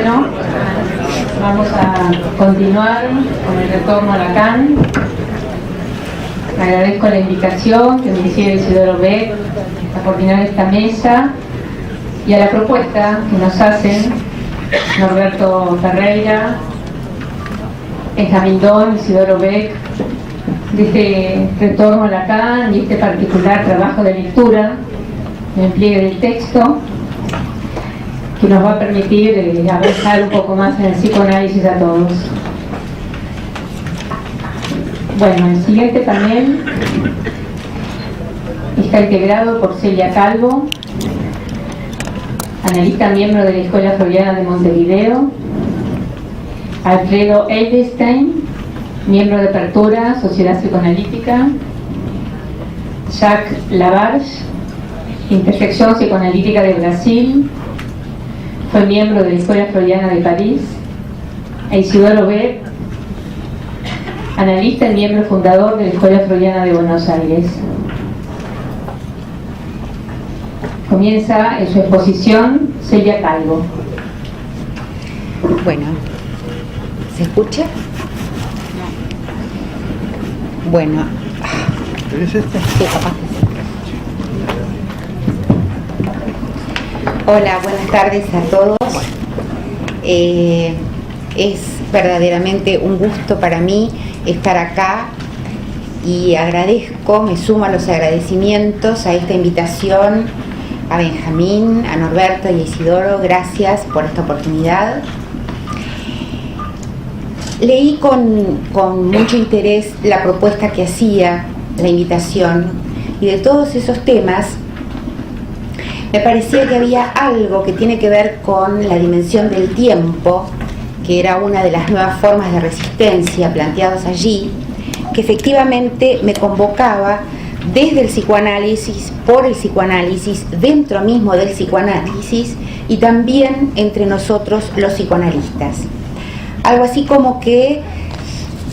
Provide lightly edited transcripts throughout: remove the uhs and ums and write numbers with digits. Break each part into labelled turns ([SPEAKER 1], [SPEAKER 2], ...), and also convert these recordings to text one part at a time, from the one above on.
[SPEAKER 1] Bueno, vamos a continuar con el retorno a Lacan. Agradezco la invitación que me hicieron Isidoro Beck a coordinar esta mesa y a la propuesta que nos hacen Norberto Ferreira, Benjamín Don, Isidoro Beck, de este retorno a Lacan y este particular trabajo de lectura en el pliegue del texto, que nos va a permitir avanzar un poco más en el psicoanálisis a todos. Bueno, el siguiente panel está integrado por Celia Calvo, analista miembro de la Escuela Freudiana de Montevideo, Alfredo Edelstein, miembro de Apertura, Sociedad Psicoanalítica, Jacques Labarge, Intersección Psicoanalítica de Brasil, fue miembro de la Escuela Freudiana de París, e Isidoro Beck, analista y miembro fundador de la Escuela Freudiana de Buenos Aires. Comienza en su exposición Celia Calvo.
[SPEAKER 2] Bueno, ¿se escucha? Bueno.
[SPEAKER 3] ¿Es este?
[SPEAKER 2] Sí, capaz que sí. Hola, buenas tardes a todos. Es verdaderamente un gusto para mí estar acá y agradezco, me sumo a los agradecimientos a esta invitación a Benjamín, a Norberto y a Isidoro. Gracias por esta oportunidad. Leí con mucho interés la propuesta que hacía, la invitación, y de todos esos temas me parecía que había algo que tiene que ver con la dimensión del tiempo, que era una de las nuevas formas de resistencia planteadas allí, que efectivamente me convocaba desde el psicoanálisis, por el psicoanálisis, dentro mismo del psicoanálisis y también entre nosotros los psicoanalistas. Algo así como que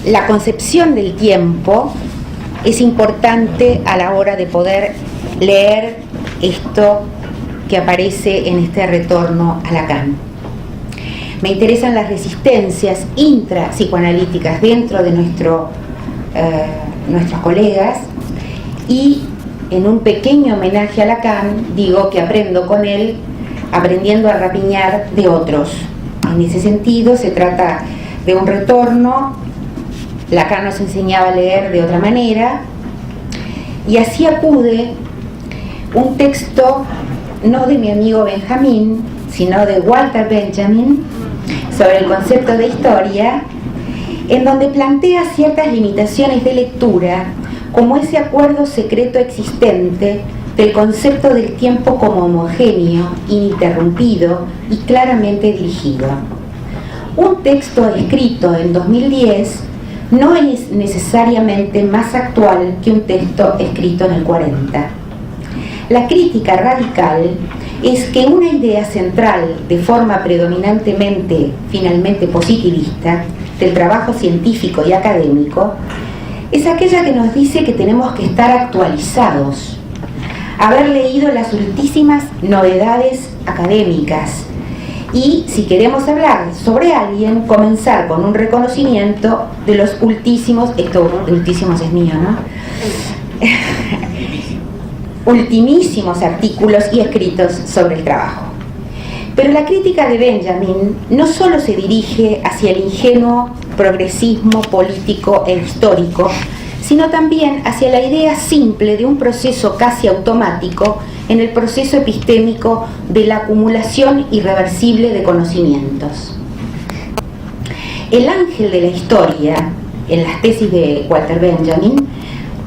[SPEAKER 2] la concepción del tiempo es importante a la hora de poder leer esto que aparece en este retorno a Lacan. Me interesan las resistencias intrapsicoanalíticas dentro de nuestros colegas, y en un pequeño homenaje a Lacan digo que aprendo con él aprendiendo a rapiñar de otros. En ese sentido se trata de un retorno. Lacan nos enseñaba a leer de otra manera, y así acude un texto no de mi amigo Benjamín, sino de Walter Benjamin, sobre el concepto de historia, en donde plantea ciertas limitaciones de lectura, como ese acuerdo secreto existente del concepto del tiempo como homogéneo, ininterrumpido y claramente dirigido. Un texto escrito en 2010 no es necesariamente más actual que un texto escrito en el 40. La crítica radical es que una idea central, de forma predominantemente, finalmente positivista, del trabajo científico y académico, es aquella que nos dice que tenemos que estar actualizados, haber leído las ultísimas novedades académicas y, si queremos hablar sobre alguien, comenzar con un reconocimiento de los ultísimos, esto ultísimos es mío, ¿no? Ultimísimos artículos y escritos sobre el trabajo. Pero la crítica de Benjamin no solo se dirige hacia el ingenuo progresismo político e histórico, sino también hacia la idea simple de un proceso casi automático en el proceso epistémico de la acumulación irreversible de conocimientos. El ángel de la historia, en las tesis de Walter Benjamin,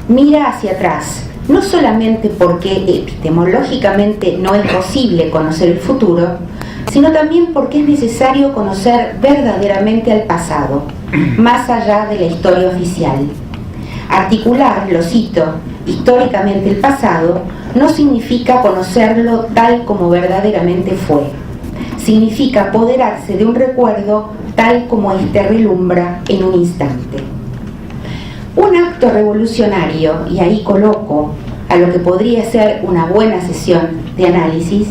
[SPEAKER 2] mira hacia atrás, no solamente porque epistemológicamente no es posible conocer el futuro, sino también porque es necesario conocer verdaderamente al pasado, más allá de la historia oficial. Articular, lo cito, históricamente el pasado, no significa conocerlo tal como verdaderamente fue. Significa apoderarse de un recuerdo tal como éste relumbra en un instante. Un acto revolucionario, y ahí coloco a lo que podría ser una buena sesión de análisis,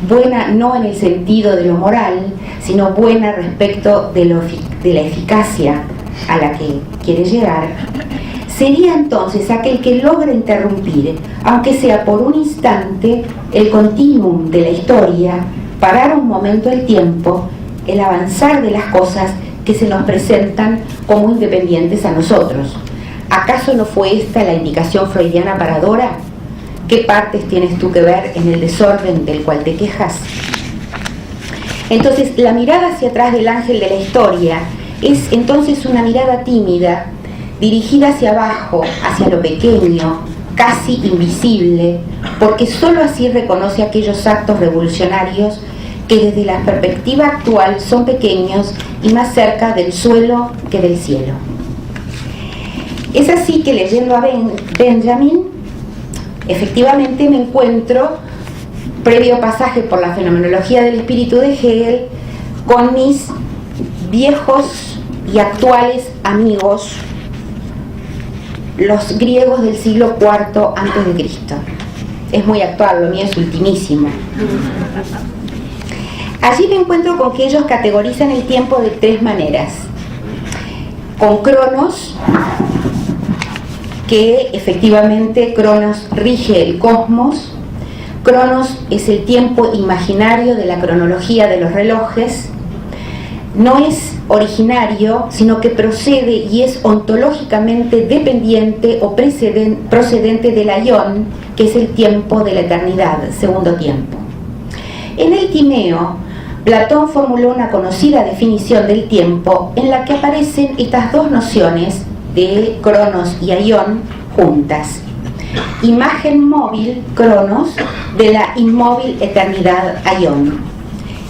[SPEAKER 2] buena no en el sentido de lo moral, sino buena respecto de la eficacia a la que quiere llegar, sería entonces aquel que logra interrumpir, aunque sea por un instante, el continuum de la historia, parar un momento el tiempo, el avanzar de las cosas que se nos presentan como independientes a nosotros. ¿Acaso no fue esta la indicación freudiana para Dora? ¿Qué partes tienes tú que ver en el desorden del cual te quejas? Entonces, la mirada hacia atrás del ángel de la historia es entonces una mirada tímida, dirigida hacia abajo, hacia lo pequeño, casi invisible, porque sólo así reconoce aquellos actos revolucionarios que desde la perspectiva actual son pequeños y más cerca del suelo que del cielo. Es así que, leyendo a Benjamin, efectivamente me encuentro, previo pasaje por la fenomenología del espíritu de Hegel, con mis viejos y actuales amigos, los griegos del siglo IV a.C. Es muy actual, lo mío es ultimísimo. Allí me encuentro con que ellos categorizan el tiempo de tres maneras. Con Cronos, que efectivamente Cronos rige el cosmos. Cronos es el tiempo imaginario de la cronología de los relojes. No es originario, sino que procede y es ontológicamente dependiente o procedente del aion, que es el tiempo de la eternidad, segundo tiempo. En el Timeo, Platón formuló una conocida definición del tiempo en la que aparecen estas dos nociones de Cronos y aion juntas. Imagen móvil, Cronos, de la inmóvil eternidad, aion.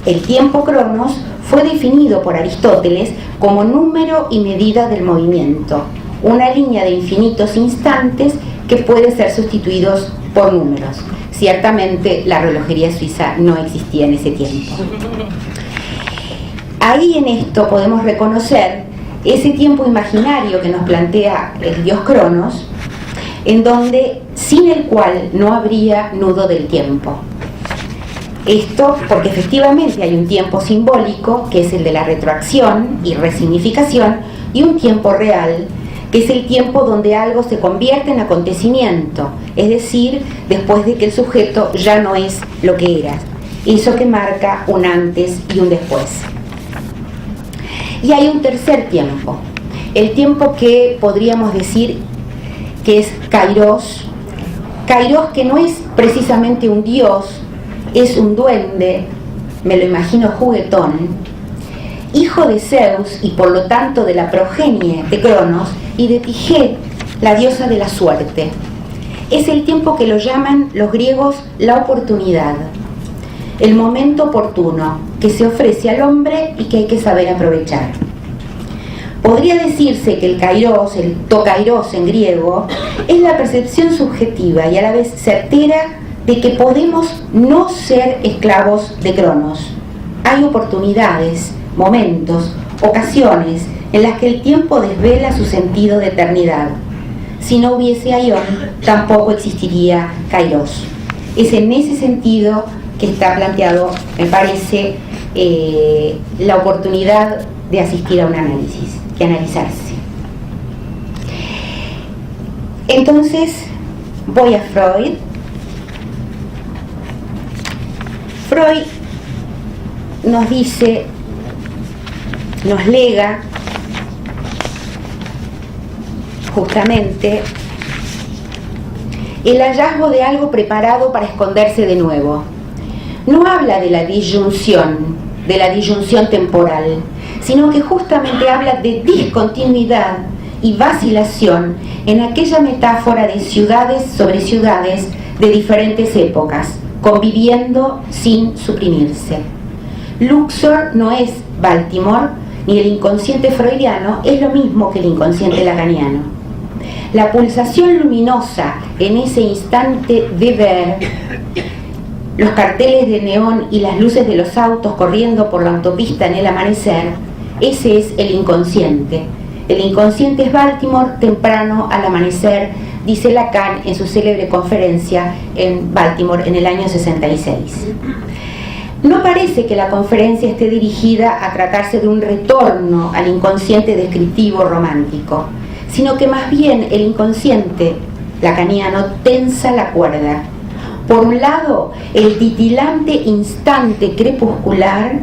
[SPEAKER 2] El tiempo Cronos fue definido por Aristóteles como número y medida del movimiento, una línea de infinitos instantes que puede ser sustituidos por números. Ciertamente la relojería suiza no existía en ese tiempo. Ahí en esto podemos reconocer ese tiempo imaginario que nos plantea el dios Cronos, en donde sin el cual no habría nudo del tiempo. Esto porque efectivamente hay un tiempo simbólico, que es el de la retroacción y resignificación, y un tiempo real, que es el tiempo donde algo se convierte en acontecimiento, es decir, después de que el sujeto ya no es lo que era, eso que marca un antes y un después. Y hay un tercer tiempo, el tiempo que podríamos decir que es Kairos, que no es precisamente un dios, es un duende, me lo imagino juguetón, hijo de Zeus y por lo tanto de la progenie de Cronos y de Tigé, la diosa de la suerte. Es el tiempo que lo llaman los griegos la oportunidad, el momento oportuno que se ofrece al hombre y que hay que saber aprovechar. Podría decirse que el kairos, el tokairos en griego, es la percepción subjetiva y a la vez certera de que podemos no ser esclavos de Cronos. Hay oportunidades, momentos, ocasiones en las que el tiempo desvela su sentido de eternidad. Si no hubiese aion, tampoco existiría kairos. Es en ese sentido que está planteado, me parece, la oportunidad de asistir a un análisis, de analizarse. Entonces, voy a Freud. Freud nos dice, nos lega justamente el hallazgo de algo preparado para esconderse de nuevo. No habla de la disyunción temporal, sino que justamente habla de discontinuidad y vacilación en aquella metáfora de ciudades sobre ciudades de diferentes épocas, conviviendo sin suprimirse. Luxor no es Baltimore, ni el inconsciente freudiano es lo mismo que el inconsciente lacaniano. La pulsación luminosa en ese instante de ver, los carteles de neón y las luces de los autos corriendo por la autopista en el amanecer, ese es el inconsciente. El inconsciente es Baltimore temprano al amanecer, dice Lacan en su célebre conferencia en Baltimore en el año 66. No parece que la conferencia esté dirigida a tratarse de un retorno al inconsciente descriptivo romántico, sino que más bien el inconsciente lacaniano tensa la cuerda. Por un lado, el titilante instante crepuscular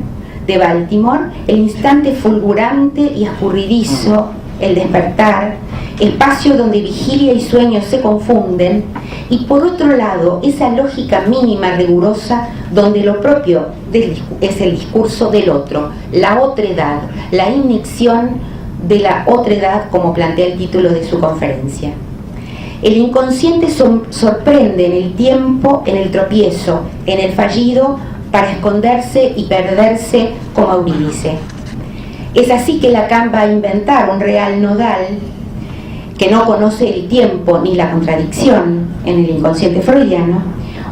[SPEAKER 2] de Baltimore, el instante fulgurante y escurridizo, el despertar, espacio donde vigilia y sueño se confunden, y por otro lado, esa lógica mínima rigurosa donde lo propio es el discurso del otro, la otredad, la inyección de la otredad, como plantea el título de su conferencia. El inconsciente sorprende en el tiempo, en el tropiezo, en el fallido, para esconderse y perderse como Eurídice. Es así que Lacan va a inventar un real nodal que no conoce el tiempo ni la contradicción en el inconsciente freudiano,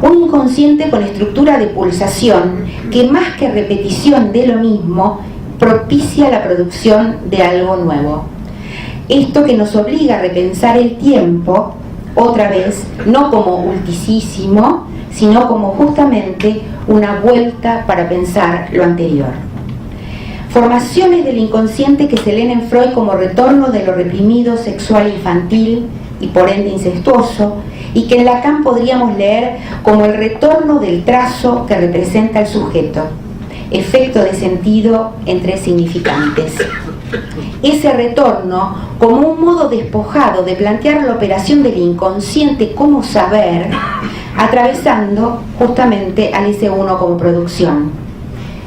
[SPEAKER 2] un inconsciente con estructura de pulsación que más que repetición de lo mismo propicia la producción de algo nuevo. Esto que nos obliga a repensar el tiempo, otra vez, no como ulticísimo, sino como justamente una vuelta para pensar lo anterior. Formaciones del inconsciente que se leen en Freud como retorno de lo reprimido sexual infantil y por ende incestuoso, y que en Lacan podríamos leer como el retorno del trazo que representa el sujeto, efecto de sentido entre significantes. Ese retorno como un modo despojado de plantear la operación del inconsciente como saber, atravesando justamente al S1 como producción.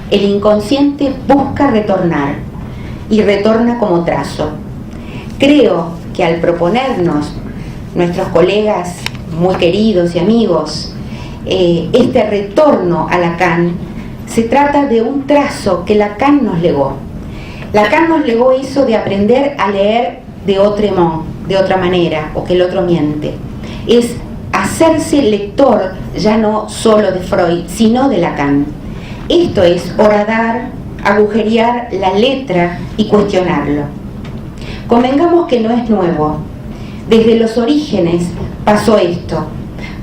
[SPEAKER 2] El inconsciente busca retornar y retorna como trazo. Creo que al proponernos nuestros colegas muy queridos y amigos este retorno a Lacan, se trata de un trazo que Lacan nos legó. Lacan nos legó eso de aprender a leer de otra manera, o que el otro miente. Es hacerse lector ya no solo de Freud, sino de Lacan. Esto es horadar, agujerear la letra y cuestionarlo. Convengamos que no es nuevo. Desde los orígenes pasó esto.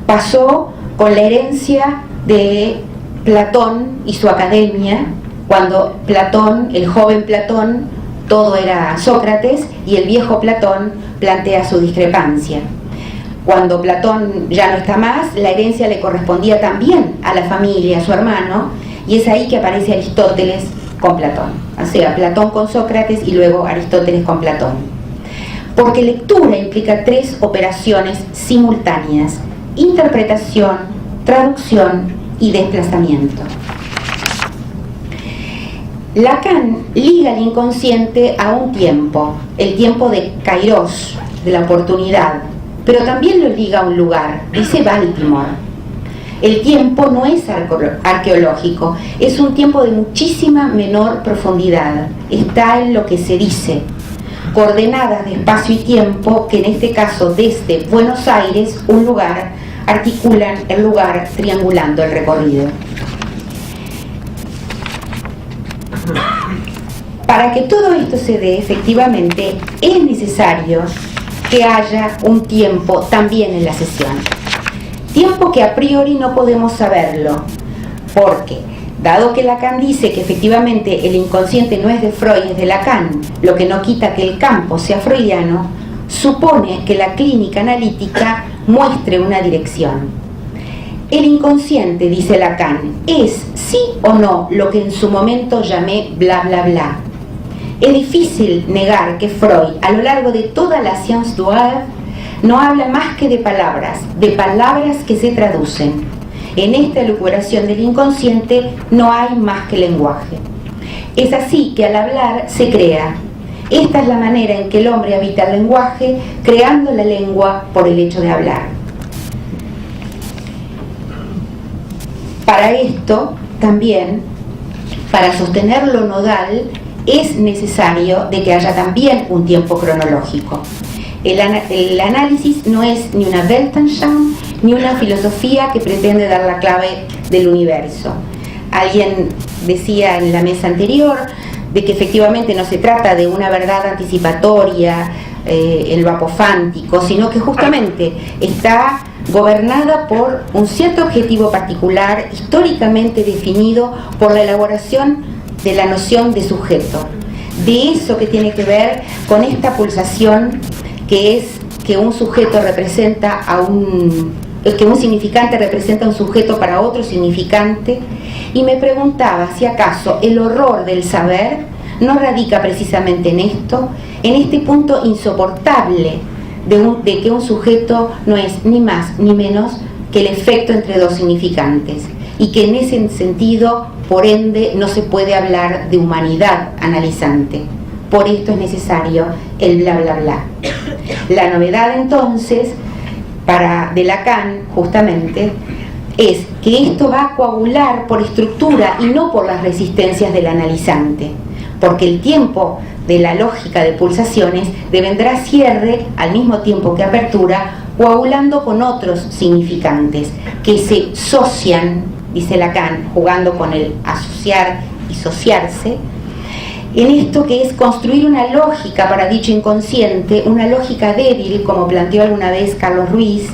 [SPEAKER 2] Pasó con la herencia de Platón y su academia, cuando Platón, el joven Platón, todo era Sócrates, y el viejo Platón plantea su discrepancia. Cuando Platón ya no está más, la herencia le correspondía también a la familia, a su hermano, y es ahí que aparece Aristóteles con Platón. O sea, Platón con Sócrates y luego Aristóteles con Platón. Porque lectura implica tres operaciones simultáneas: interpretación, traducción y desplazamiento. Lacan liga el inconsciente a un tiempo, el tiempo de Kairos, de la oportunidad, pero también lo liga a un lugar, dice Baltimore. El tiempo no es arqueológico, es un tiempo de muchísima menor profundidad, está en lo que se dice, coordenadas de espacio y tiempo que en este caso desde Buenos Aires, un lugar, articulan el lugar triangulando el recorrido. Para que todo esto se dé efectivamente es necesario que haya un tiempo también en la sesión. Tiempo que a priori no podemos saberlo, porque dado que Lacan dice que efectivamente el inconsciente no es de Freud, es de Lacan, lo que no quita que el campo sea freudiano, supone que la clínica analítica muestre una dirección. El inconsciente, dice Lacan, es sí o no lo que en su momento llamé bla bla bla. Es difícil negar que Freud, a lo largo de toda la science du art, no habla más que de palabras que se traducen. En esta elucubración del inconsciente no hay más que lenguaje. Es así que al hablar se crea. Esta es la manera en que el hombre habita el lenguaje, creando la lengua por el hecho de hablar. Para esto, también, para sostener lo nodal, es necesario de que haya también un tiempo cronológico. El análisis no es ni una Weltanschauung ni una filosofía que pretende dar la clave del universo. Alguien decía en la mesa anterior de que efectivamente no se trata de una verdad anticipatoria el lo apofántico, sino que justamente está gobernada por un cierto objetivo particular, históricamente definido por la elaboración de la noción de sujeto, de eso que tiene que ver con esta pulsación que es que un sujeto representa que un significante representa un sujeto para otro significante, y me preguntaba si acaso el horror del saber no radica precisamente en esto, en este punto insoportable de que un sujeto no es ni más ni menos que el efecto entre dos significantes, y que en ese sentido, por ende, no se puede hablar de humanidad analizante. Por esto es necesario el bla bla bla. La novedad entonces de Lacan, justamente, es que esto va a coagular por estructura y no por las resistencias del analizante, porque el tiempo de la lógica de pulsaciones devendrá cierre al mismo tiempo que apertura, coagulando con otros significantes que se socian, dice Lacan, jugando con el asociar y sociarse, en esto que es construir una lógica para dicho inconsciente, una lógica débil, como planteó alguna vez Carlos Ruiz,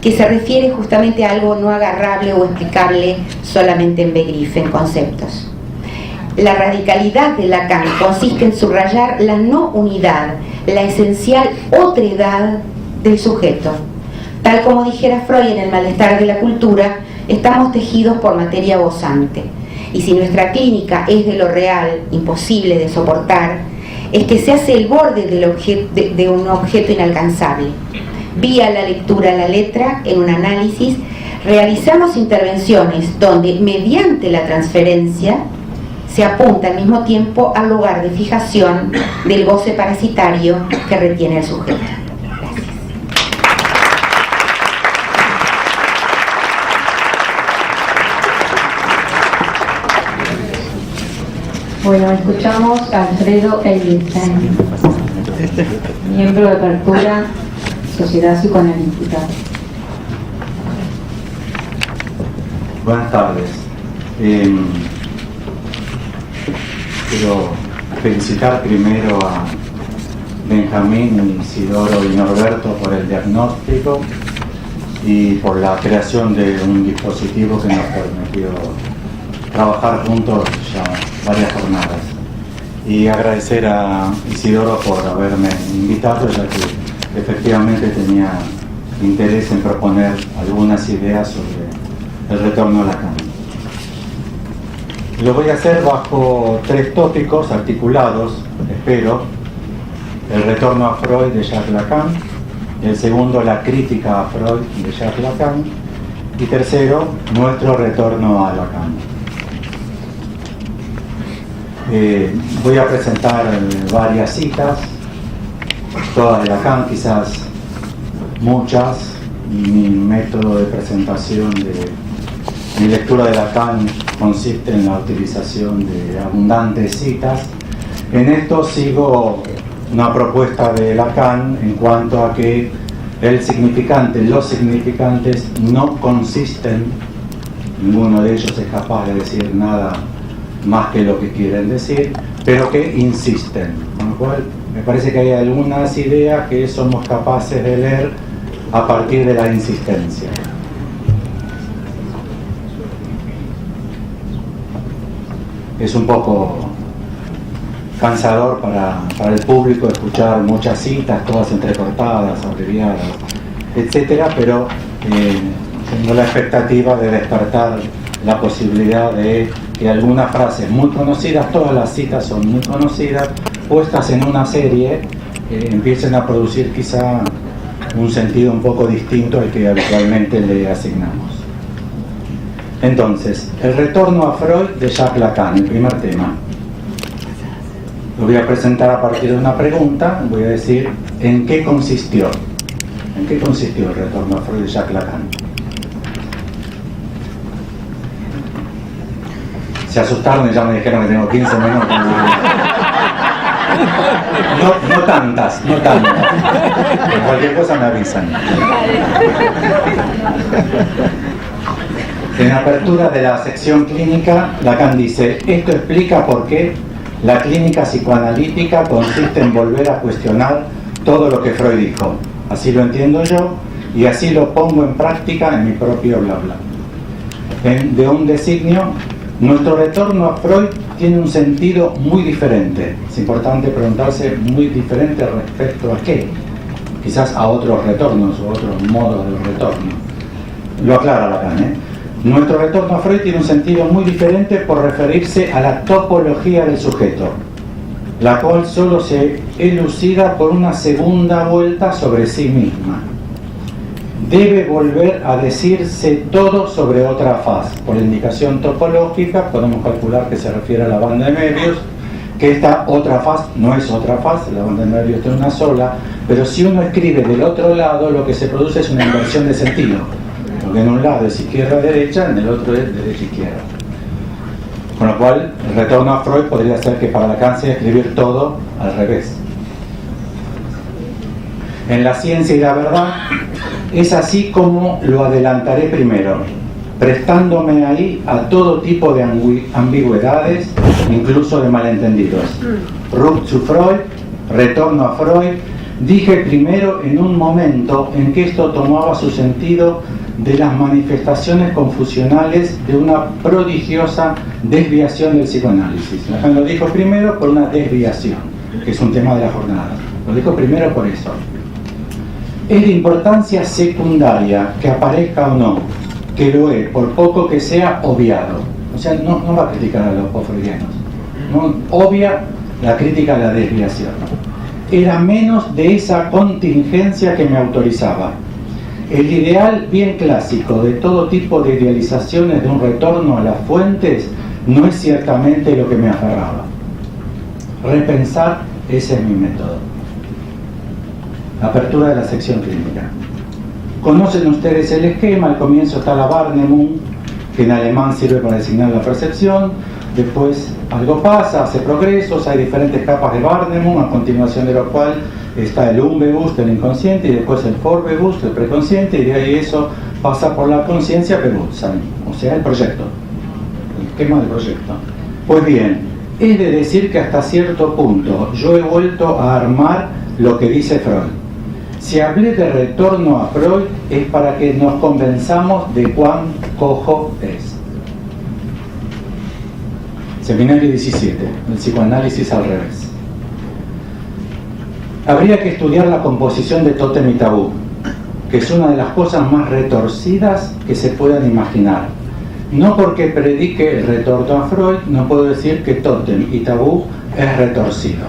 [SPEAKER 2] que se refiere justamente a algo no agarrable o explicable solamente en begrife, en conceptos. La radicalidad de Lacan consiste en subrayar la no unidad, la esencial otredad del sujeto. Tal como dijera Freud en El malestar de la cultura, estamos tejidos por materia gozante. Y si nuestra clínica es de lo real, imposible de soportar, es que se hace el borde de un objeto inalcanzable. Vía la lectura a la letra, en un análisis, realizamos intervenciones donde, mediante la transferencia, se apunta al mismo tiempo al lugar de fijación del goce parasitario que retiene el sujeto. Gracias.
[SPEAKER 1] Bueno, escuchamos a Alfredo Eilisen, miembro de Apertura, Sociedad Psicoanalítica.
[SPEAKER 4] Buenas tardes. Quiero felicitar primero a Benjamín, Isidoro y Norberto por el diagnóstico y por la creación de un dispositivo que nos permitió trabajar juntos ya varias jornadas. Y agradecer a Isidoro por haberme invitado, ya que efectivamente tenía interés en proponer algunas ideas sobre el retorno a Lacan. Lo voy a hacer bajo 3 tópicos articulados, espero: el retorno a Freud de Jacques Lacan, el segundo, la crítica a Freud de Jacques Lacan, y tercero, nuestro retorno a Lacan. Voy a presentar varias citas, todas de Lacan, quizás muchas. Mi método de presentación de mi lectura de Lacan consiste en la utilización de abundantes citas. En esto sigo una propuesta de Lacan en cuanto a que los significantes no consisten, ninguno de ellos es capaz de decir nada más que lo que quieren decir, pero que insisten. Con lo cual me parece que hay algunas ideas que somos capaces de leer a partir de la insistencia. Es un poco cansador para el público escuchar muchas citas, todas entrecortadas, abreviadas, etcétera, pero tengo la expectativa de despertar la posibilidad de que algunas frases muy conocidas, todas las citas son muy conocidas, puestas en una serie, empiecen a producir quizá un sentido un poco distinto al que habitualmente le asignamos. Entonces, el retorno a Freud de Jacques Lacan, el primer tema. Lo voy a presentar a partir de una pregunta, voy a decir ¿en qué consistió? ¿En qué consistió el retorno a Freud de Jacques Lacan? Se asustaron y ya me dijeron que tengo 15 minutos. No tantas. Cualquier cosa me avisan. En la apertura de la sección clínica, Lacan dice: esto explica por qué la clínica psicoanalítica consiste en volver a cuestionar todo lo que Freud dijo. Así lo entiendo yo y así lo pongo en práctica en mi propio bla bla. De un designio, nuestro retorno a Freud tiene un sentido muy diferente. Es importante preguntarse muy diferente respecto a qué. Quizás a otros retornos o otros modos de retorno. Lo aclara Lacan, ¿eh? Nuestro retorno a Freud tiene un sentido muy diferente por referirse a la topología del sujeto, la cual solo se elucida por una segunda vuelta sobre sí misma. Debe volver a decirse todo sobre otra faz. Por la indicación topológica podemos calcular que se refiere a la banda de Möbius, que esta otra faz no es otra faz, la banda de Möbius es una sola, pero si uno escribe del otro lado, lo que se produce es una inversión de sentido, porque en un lado es izquierda-derecha, en el otro es derecha-izquierda. Con lo cual, el retorno a Freud podría ser que para Lacan sea escribir todo al revés. En La ciencia y la verdad es así como lo adelantaré primero, prestándome ahí a todo tipo de ambigüedades, incluso de malentendidos. Rückkehr zu Freud, retorno a Freud, dije primero en un momento en que esto tomaba su sentido de las manifestaciones confusionales de una prodigiosa desviación del psicoanálisis. Lacan lo dijo primero por una desviación, que es un tema de la jornada. Lo dijo primero por eso. Es de importancia secundaria que aparezca o no, que lo es, por poco que sea obviado. O sea, no va a criticar a los post-freudianos. No obvia la crítica a la desviación. Era menos de esa contingencia que me autorizaba. El ideal bien clásico de todo tipo de idealizaciones de un retorno a las fuentes no es ciertamente lo que me aferraba. Repensar, ese es mi método. Apertura de la sección clínica. Conocen ustedes el esquema, al comienzo está la Wahrnehmung, que en alemán sirve para designar la percepción, después algo pasa, hace progresos, hay diferentes capas de Wahrnehmung, a continuación de lo cual está el Unbewusst, el inconsciente, y después el Vorbewusst, el preconsciente, y de ahí eso pasa por la conciencia Bewusstsein, o sea, el proyecto, el esquema del proyecto. Pues bien, es de decir que hasta cierto punto yo he vuelto a armar lo que dice Freud. Si hablé de retorno a Freud es para que nos convenzamos de cuán cojo es. Seminario 17, el psicoanálisis al revés. Habría que estudiar la composición de Tótem y Tabú, que es una de las cosas más retorcidas que se puedan imaginar. No porque predique el retorno a Freud, no puedo decir que Tótem y Tabú es retorcido.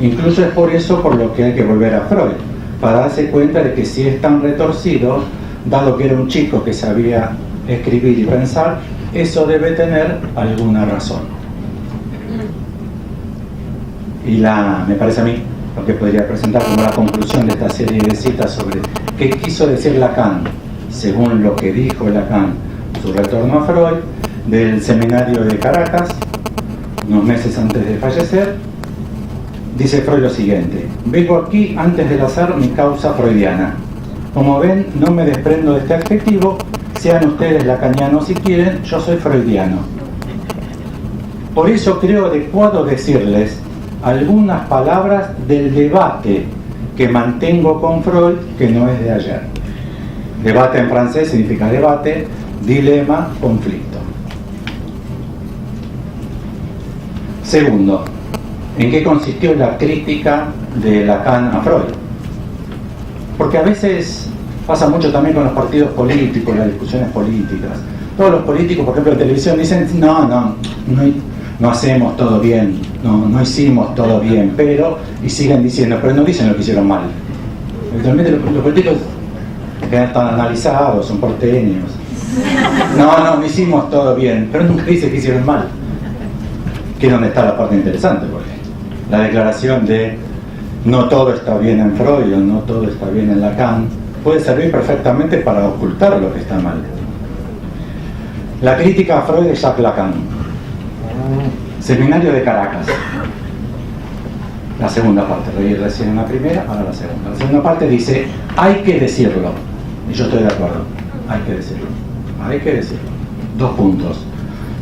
[SPEAKER 4] Incluso es por eso por lo que hay que volver a Freud, para darse cuenta de que si es tan retorcido, dado que era un chico que sabía escribir y pensar, eso debe tener alguna razón. Y me parece a mí, lo que podría presentar como la conclusión de esta serie de citas sobre qué quiso decir Lacan, según lo que dijo Lacan, su retorno a Freud, del seminario de Caracas, unos meses antes de fallecer. Dice Freud lo siguiente: vengo aquí antes de lanzar mi causa freudiana. Como ven, no me desprendo de este adjetivo, sean ustedes lacanianos si quieren, yo soy freudiano. Por eso creo adecuado decirles algunas palabras del debate que mantengo con Freud, que no es de ayer. Debate en francés significa debate, dilema, conflicto. Segundo, ¿en qué consistió la crítica de Lacan a Freud? Porque a veces pasa mucho también con los partidos políticos, las discusiones políticas. Todos los políticos, por ejemplo, en televisión dicen, no hacemos todo bien, no hicimos todo bien, pero, y siguen diciendo, pero no dicen lo que hicieron mal. Actualmente los políticos que están analizados, son porteños. No hicimos todo bien, pero nunca dicen que hicieron mal. Que es donde está la parte interesante, porque la declaración de no todo está bien en Freud o no todo está bien en Lacan puede servir perfectamente para ocultar lo que está mal. La crítica a Freud de Jacques Lacan. Seminario de Caracas. La segunda parte, leí recién la primera, ahora la segunda. La segunda parte dice, hay que decirlo. Y yo estoy de acuerdo, hay que decirlo. Hay que decirlo. 2 puntos.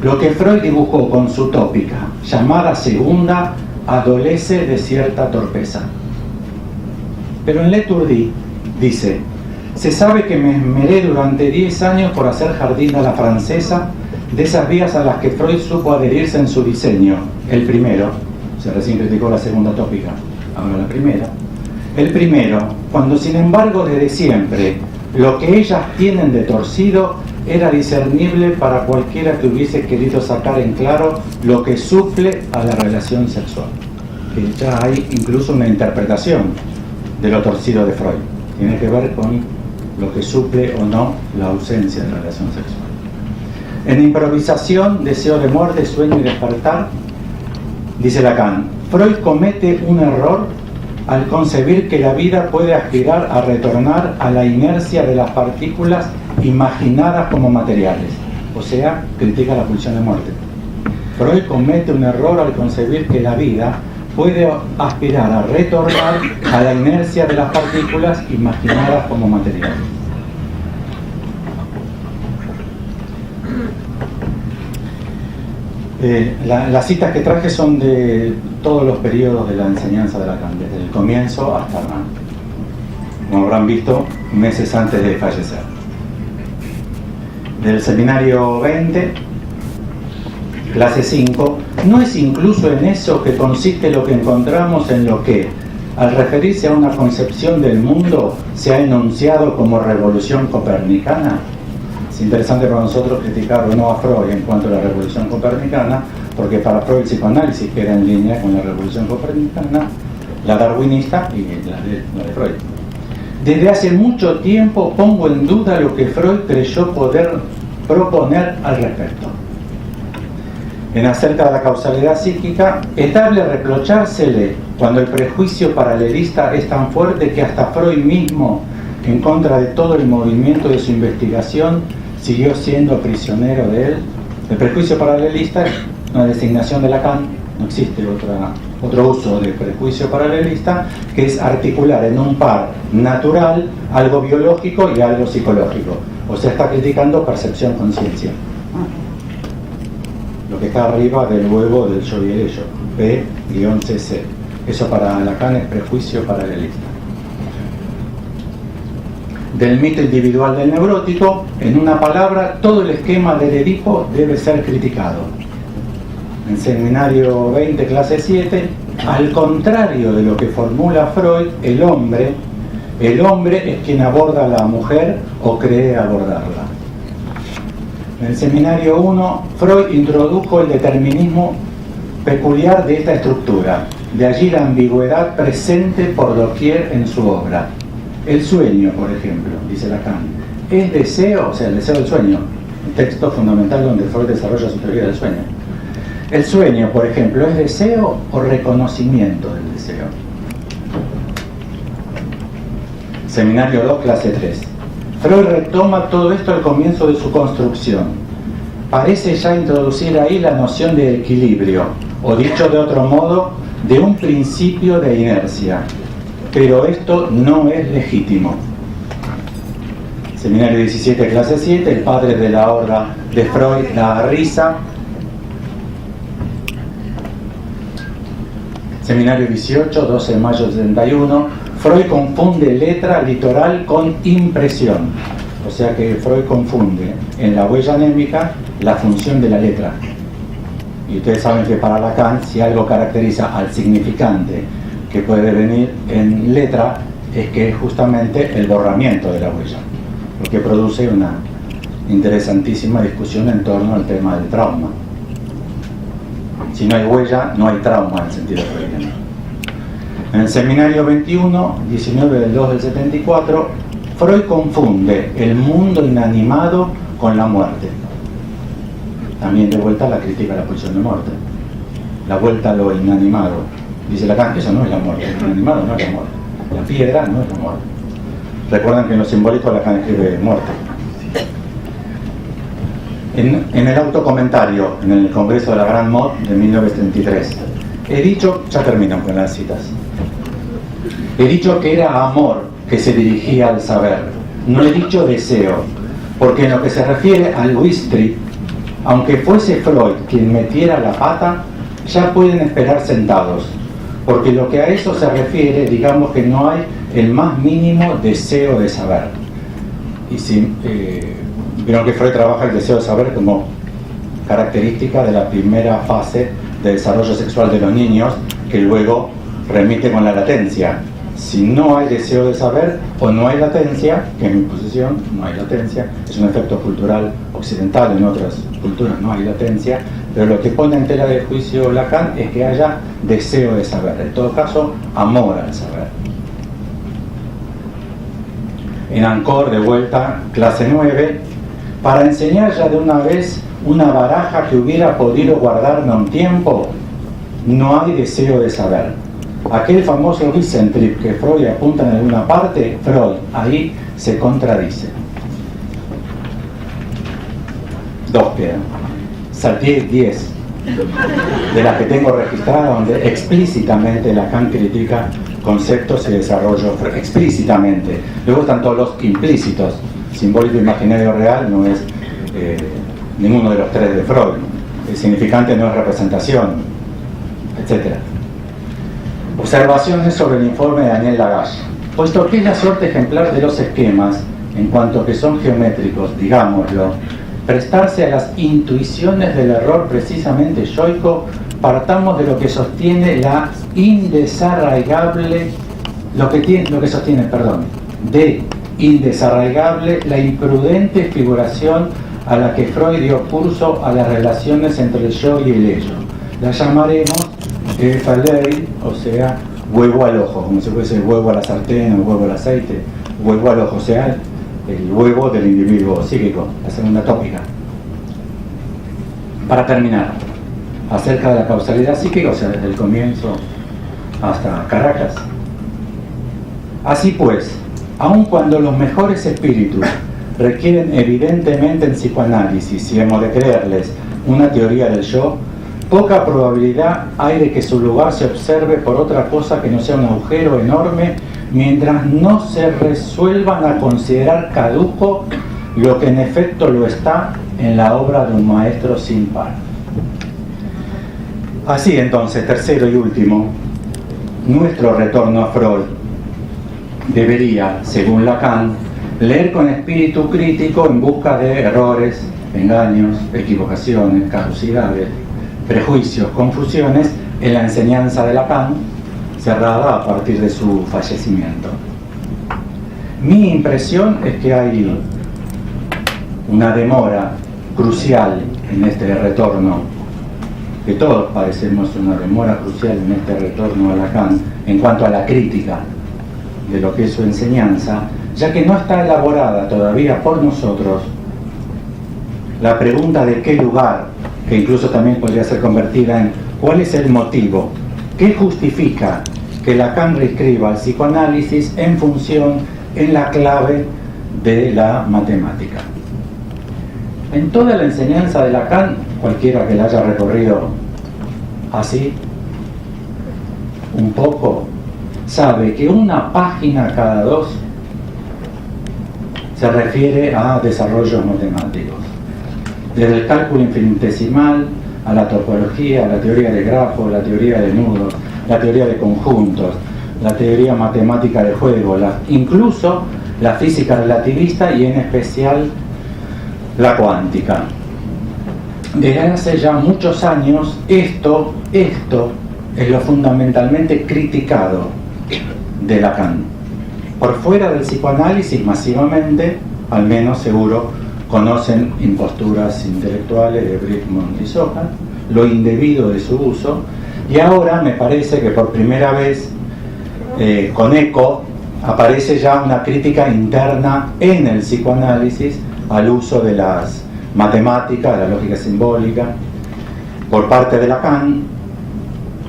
[SPEAKER 4] Lo que Freud dibujó con su tópica, llamada segunda, adolece de cierta torpeza. Pero en L'Etourdi dice: se sabe que me esmeré durante 10 años por hacer jardín a la francesa, de esas vías a las que Freud supo adherirse en su diseño. El primero, se recién criticó la segunda tópica, ahora la primera. El primero, cuando sin embargo desde siempre lo que ellas tienen de torcido era discernible para cualquiera que hubiese querido sacar en claro lo que suple a la relación sexual. Que ya hay incluso una interpretación de lo torcido de Freud. Tiene que ver con lo que suple o no la ausencia de la relación sexual. En improvisación, deseo de muerte, sueño y despertar, dice Lacan, Freud comete un error al concebir que la vida puede aspirar a retornar a la inercia de las partículas imaginadas como materiales, o sea, critica la pulsión de muerte. Freud comete un error al concebir que la vida puede aspirar a retornar a la inercia de las partículas imaginadas como materiales. Las citas que traje son de todos los periodos de la enseñanza de Lacan, desde el comienzo hasta, como habrán visto, meses antes de fallecer. Del seminario 20, clase 5, no es incluso en eso que consiste lo que encontramos en lo que, al referirse a una concepción del mundo, se ha enunciado como revolución copernicana. Es interesante para nosotros criticar o no a Freud en cuanto a la revolución copernicana, porque para Freud el psicoanálisis queda en línea con la revolución copernicana, la darwinista y la de Freud. Desde hace mucho tiempo pongo en duda lo que Freud creyó poder proponer al respecto. En Acerca de la causalidad psíquica, es dable reprochársele cuando el prejuicio paralelista es tan fuerte que hasta Freud mismo, en contra de todo el movimiento de su investigación, siguió siendo prisionero de él. El prejuicio paralelista es una designación de Lacan, no existe otro uso del prejuicio paralelista, que es articular en un par natural algo biológico y algo psicológico. O sea, está criticando percepción-conciencia. Lo que está arriba del huevo del yo y el ello, P-CC. Eso para Lacan es prejuicio paralelista. Del mito individual del neurótico, en una palabra, todo el esquema del Edipo debe ser criticado. En seminario 20, clase 7, al contrario de lo que formula Freud, el hombre es quien aborda a la mujer o cree abordarla. En el seminario 1, Freud introdujo el determinismo peculiar de esta estructura, de allí la ambigüedad presente por doquier en su obra. El sueño, por ejemplo, dice Lacan, es deseo, o sea, el deseo del sueño, un texto fundamental donde Freud desarrolla su teoría del sueño. El sueño, por ejemplo, ¿es deseo o reconocimiento del deseo? Seminario 2, clase 3. Freud retoma todo esto al comienzo de su construcción. Parece ya introducir ahí la noción de equilibrio, o dicho de otro modo, de un principio de inercia. Pero esto no es legítimo. Seminario 17, clase 7, el padre de la horda de Freud da risa. Seminario 18, 12 de mayo de 71, Freud confunde letra litoral con impresión. O sea que Freud confunde en la huella anémica la función de la letra. Y ustedes saben que para Lacan, si algo caracteriza al significante que puede venir en letra, es que es justamente el borramiento de la huella, lo que produce una interesantísima discusión en torno al tema del trauma. Si no hay huella, no hay trauma en el sentido freudiano. En el seminario 21, 19 del 2 del 74, Freud confunde el mundo inanimado con la muerte. También de vuelta la crítica a la pulsión de muerte. La vuelta a lo inanimado. Dice Lacan, eso no es la muerte, el inanimado no es la muerte. La piedra no es la muerte. Recuerdan que en los simbólicos Lacan escribe muerte. En el autocomentario, en el Congreso de la Gran Mod de 1933, he dicho, ya termino con las citas, he dicho que era amor que se dirigía al saber, no he dicho deseo, porque en lo que se refiere al Wistri, aunque fuese Freud quien metiera la pata, ya pueden esperar sentados, porque lo que a eso se refiere, digamos que no hay el más mínimo deseo de saber. Y si vieron que Freud trabaja el deseo de saber como característica de la primera fase de desarrollo sexual de los niños, que luego remite con la latencia. Si no hay deseo de saber o no hay latencia, que en mi posición no hay latencia, es un efecto cultural occidental, en otras culturas no hay latencia, pero lo que pone en tela de juicio Lacan es que haya deseo de saber, en todo caso, amor al saber. En Ancor, de vuelta, clase 9, para enseñar ya de una vez una baraja que hubiera podido guardarme un tiempo, no hay deseo de saber. Aquel famoso Wiesentrieb que Freud apunta en alguna parte, Freud ahí se contradice. 2 quedan. Salté 10 de las que tengo registradas, donde explícitamente Lacan critica conceptos y desarrollo, explícitamente. Luego están todos los implícitos. Simbólico, imaginario, real no es ninguno de los 3 de Freud. El significante no es representación, etc. Observaciones sobre el informe de Daniel Lagache. Puesto que es la suerte ejemplar de los esquemas, en cuanto que son geométricos, digámoslo, prestarse a las intuiciones del error precisamente yoico, partamos de lo que sostiene la indesarraigable, de indesarraigable la imprudente figuración a la que Freud dio curso a las relaciones entre el yo y el ello. La llamaremos Falei, o sea, huevo al ojo, como si fuese el huevo a la sartén o el huevo al aceite, huevo al ojo, o sea, el huevo del individuo psíquico, la segunda tópica. Para terminar, acerca de la causalidad psíquica, o sea, desde el comienzo hasta Caracas. Así pues, aun cuando los mejores espíritus requieren evidentemente en psicoanálisis, si hemos de creerles, una teoría del yo, poca probabilidad hay de que su lugar se observe por otra cosa que no sea un agujero enorme, mientras no se resuelvan a considerar caduco lo que en efecto lo está en la obra de un maestro sin par. Así entonces, tercero y último, nuestro retorno a Freud debería, según Lacan, leer con espíritu crítico en busca de errores, engaños, equivocaciones, caducidades, prejuicios, confusiones en la enseñanza de Lacan, cerrada a partir de su fallecimiento. Mi impresión es que hay una demora crucial en este retorno, que todos padecemos una demora crucial en este retorno a Lacan en cuanto a la crítica de lo que es su enseñanza, ya que no está elaborada todavía por nosotros la pregunta de qué lugar, que incluso también podría ser convertida en cuál es el motivo, qué justifica que Lacan reescriba el psicoanálisis en función, en la clave de la matemática. En toda la enseñanza de Lacan, cualquiera que la haya recorrido así, un poco, sabe que una página cada 2 se refiere a desarrollos matemáticos. Desde el cálculo infinitesimal a la topología, a la teoría de grafos, la teoría de nudos, la teoría de conjuntos, la teoría matemática de juego, incluso la física relativista y en especial la cuántica. Desde hace ya muchos años esto es lo fundamentalmente criticado de Lacan. Por fuera del psicoanálisis masivamente, al menos seguro, conocen imposturas intelectuales de Brigmont y Sohan, lo indebido de su uso, y ahora me parece que por primera vez con eco aparece ya una crítica interna en el psicoanálisis al uso de las matemáticas, de la lógica simbólica, por parte de Lacan.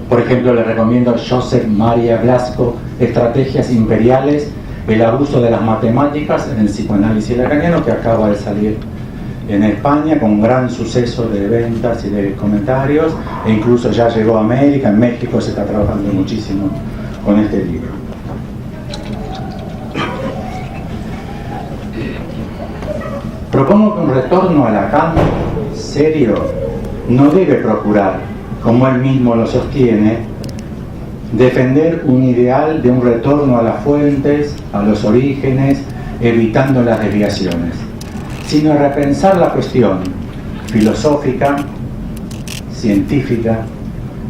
[SPEAKER 4] Por ejemplo, le recomiendo a Joseph Maria Blasco, Estrategias Imperiales, el abuso de las matemáticas en el psicoanálisis lacaniano, que acaba de salir en España con un gran suceso de ventas y de comentarios, e incluso ya llegó a América. En México se está trabajando muchísimo con este libro. Propongo que un retorno a Lacan serio no debe procurar, como él mismo lo sostiene, defender un ideal de un retorno a las fuentes, a los orígenes, evitando las desviaciones, sino repensar la cuestión filosófica, científica,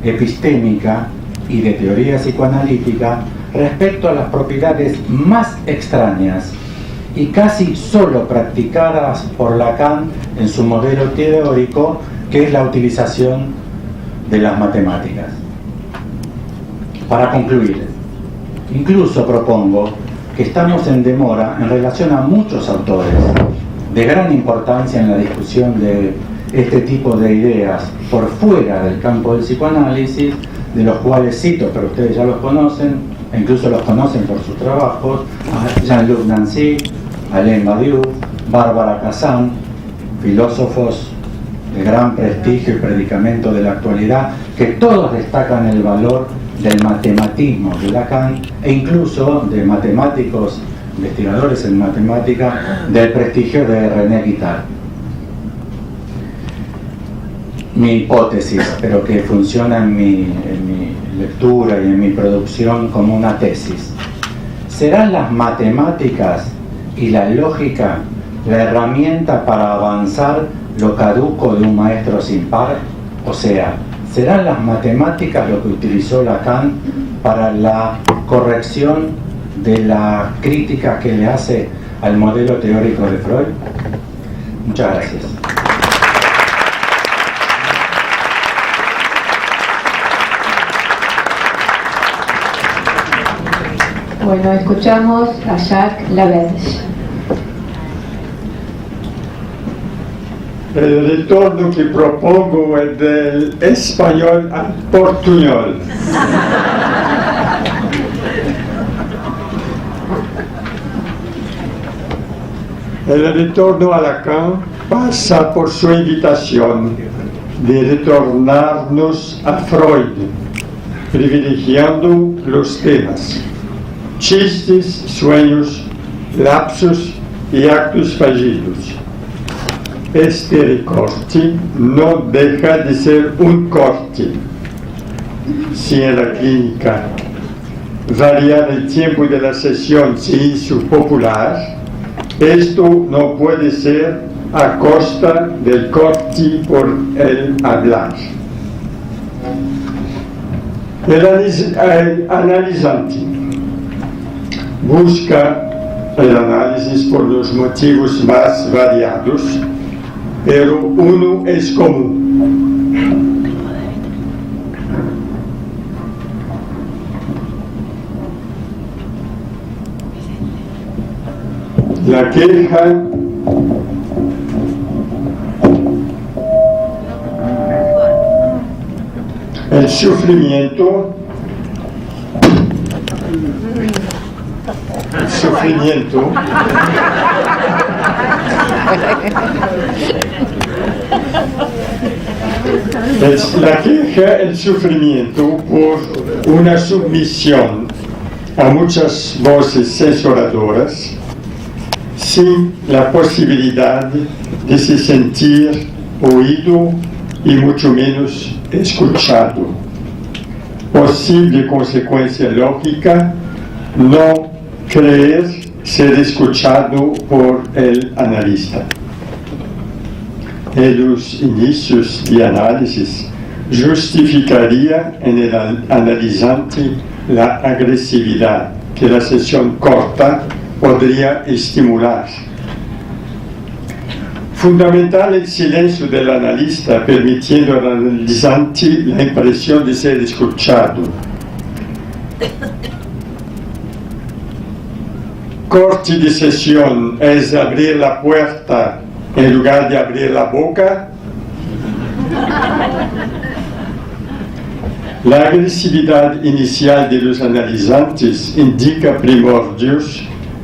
[SPEAKER 4] epistémica y de teoría psicoanalítica respecto a las propiedades más extrañas y casi solo practicadas por Lacan en su modelo teórico, que es la utilización de las matemáticas. Para concluir, incluso propongo que estamos en demora en relación a muchos autores de gran importancia en la discusión de este tipo de ideas por fuera del campo del psicoanálisis, de los cuales cito, pero ustedes ya los conocen, e incluso los conocen por sus trabajos, a Jean-Luc Nancy, Alain Badiou, Barbara Kazan, filósofos de gran prestigio y predicamento de la actualidad, que todos destacan el valor del matematismo de Lacan e incluso de matemáticos, investigadores en matemática, del prestigio de René Guittard. Mi hipótesis, pero que funciona en mi lectura y en mi producción como una tesis: ¿serán las matemáticas y la lógica la herramienta para avanzar lo caduco de un maestro sin par? O sea, ¿serán las matemáticas lo que utilizó Lacan para la corrección de la crítica que le hace al modelo teórico de Freud? Muchas gracias.
[SPEAKER 1] Bueno, escuchamos a Jacques Laberge.
[SPEAKER 5] El retorno que propongo es del español al portuñol. El retorno a Lacan pasa por su invitación de retornarnos a Freud, privilegiando los temas: chistes, sueños, lapsos y actos fallidos. Este recorte no deja de ser un corte. Si en la clínica variar el tiempo de la sesión se hizo popular, esto no puede ser a costa del corte por el hablar. El analizante busca el análisis por los motivos más variados, pero uno es común: la queja, el sufrimiento, la queja, el sufrimiento por una sumisión a muchas voces censuradoras, sin la posibilidad de se sentir oído y mucho menos escuchado. Posible consecuencia lógica: no creer ser escuchado por el analista. En los inicios de análisis justificaría en el analizante la agresividad que la sesión corta podría estimular. Fundamental el silencio del analista, permitiendo al analizante la impresión de ser escuchado. Corte de sesión es abrir la puerta en lugar de abrir la boca. La agresividad inicial de los analizantes indica primordios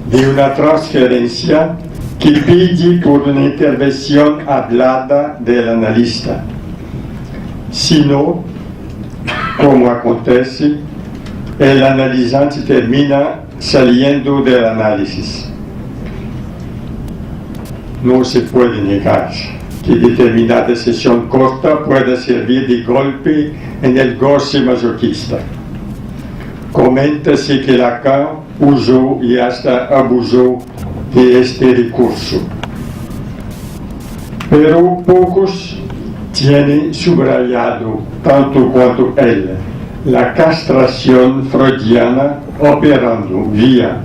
[SPEAKER 5] de una transferencia que pide por una intervención hablada del analista. Si no, como acontece, el analizante termina saliendo del análisis. No se puede negar que determinada sesión corta pueda servir de golpe en el goce masoquista. Comenta-se que Lacan usó y hasta abusó de este recurso, pero pocos tienen subrayado, tanto cuanto él, la castración freudiana operando vía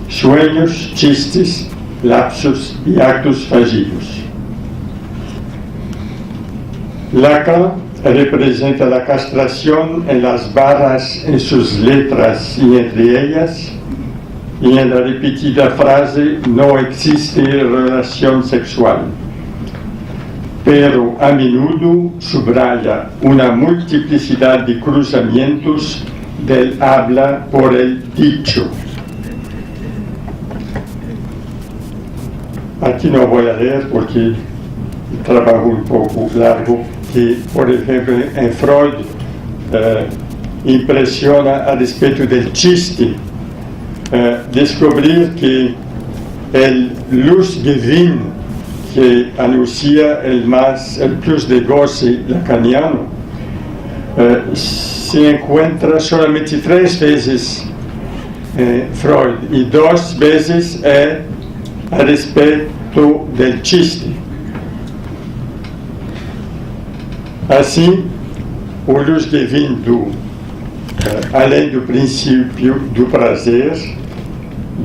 [SPEAKER 5] sueños, chistes, lapsus y actos fallidos. Lacan representa la castración en las barras en sus letras y entre ellas, y en la repetida frase no existe relación sexual, pero a menudo subraya una multiplicidad de cruzamientos del habla por el dicho. Aquí no voy a leer porque el trabajo un poco largo, que por ejemplo en Freud impresiona a respecto del chiste, descubrir que el Lustgewinn que anuncia el plus de goce lacaniano se encuentra solamente 3 veces en Freud y 2 veces a respecto del chiste. Assim, o Lustgewinn além do princípio do prazer,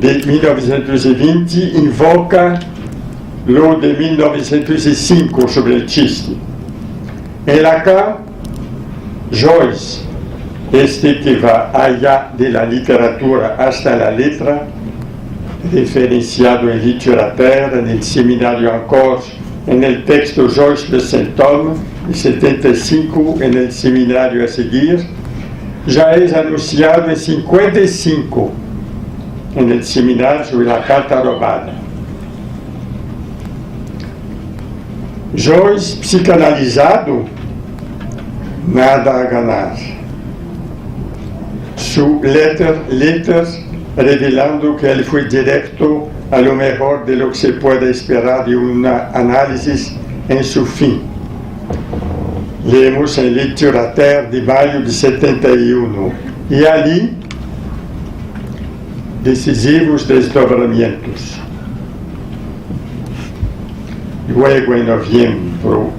[SPEAKER 5] de 1920, invoca lo de 1905 sobre el chiste. En Lacan, Joyce, este que va allá de la literatura hasta la letra, referenciado en Littérature, en el seminario encore, en el texto Joyce de Saint-Homme, y 75 en el seminario a seguir, ya es anunciado en 55 en el seminario sobre la carta robada. Joyce, psicanalizado, nada a ganar. Su letters revelando que él fue directo a lo mejor de lo que se puede esperar de un análisis en su fin. Leemos en Littérature de mayo de 71 y allí decisivos desdobramientos. Luego en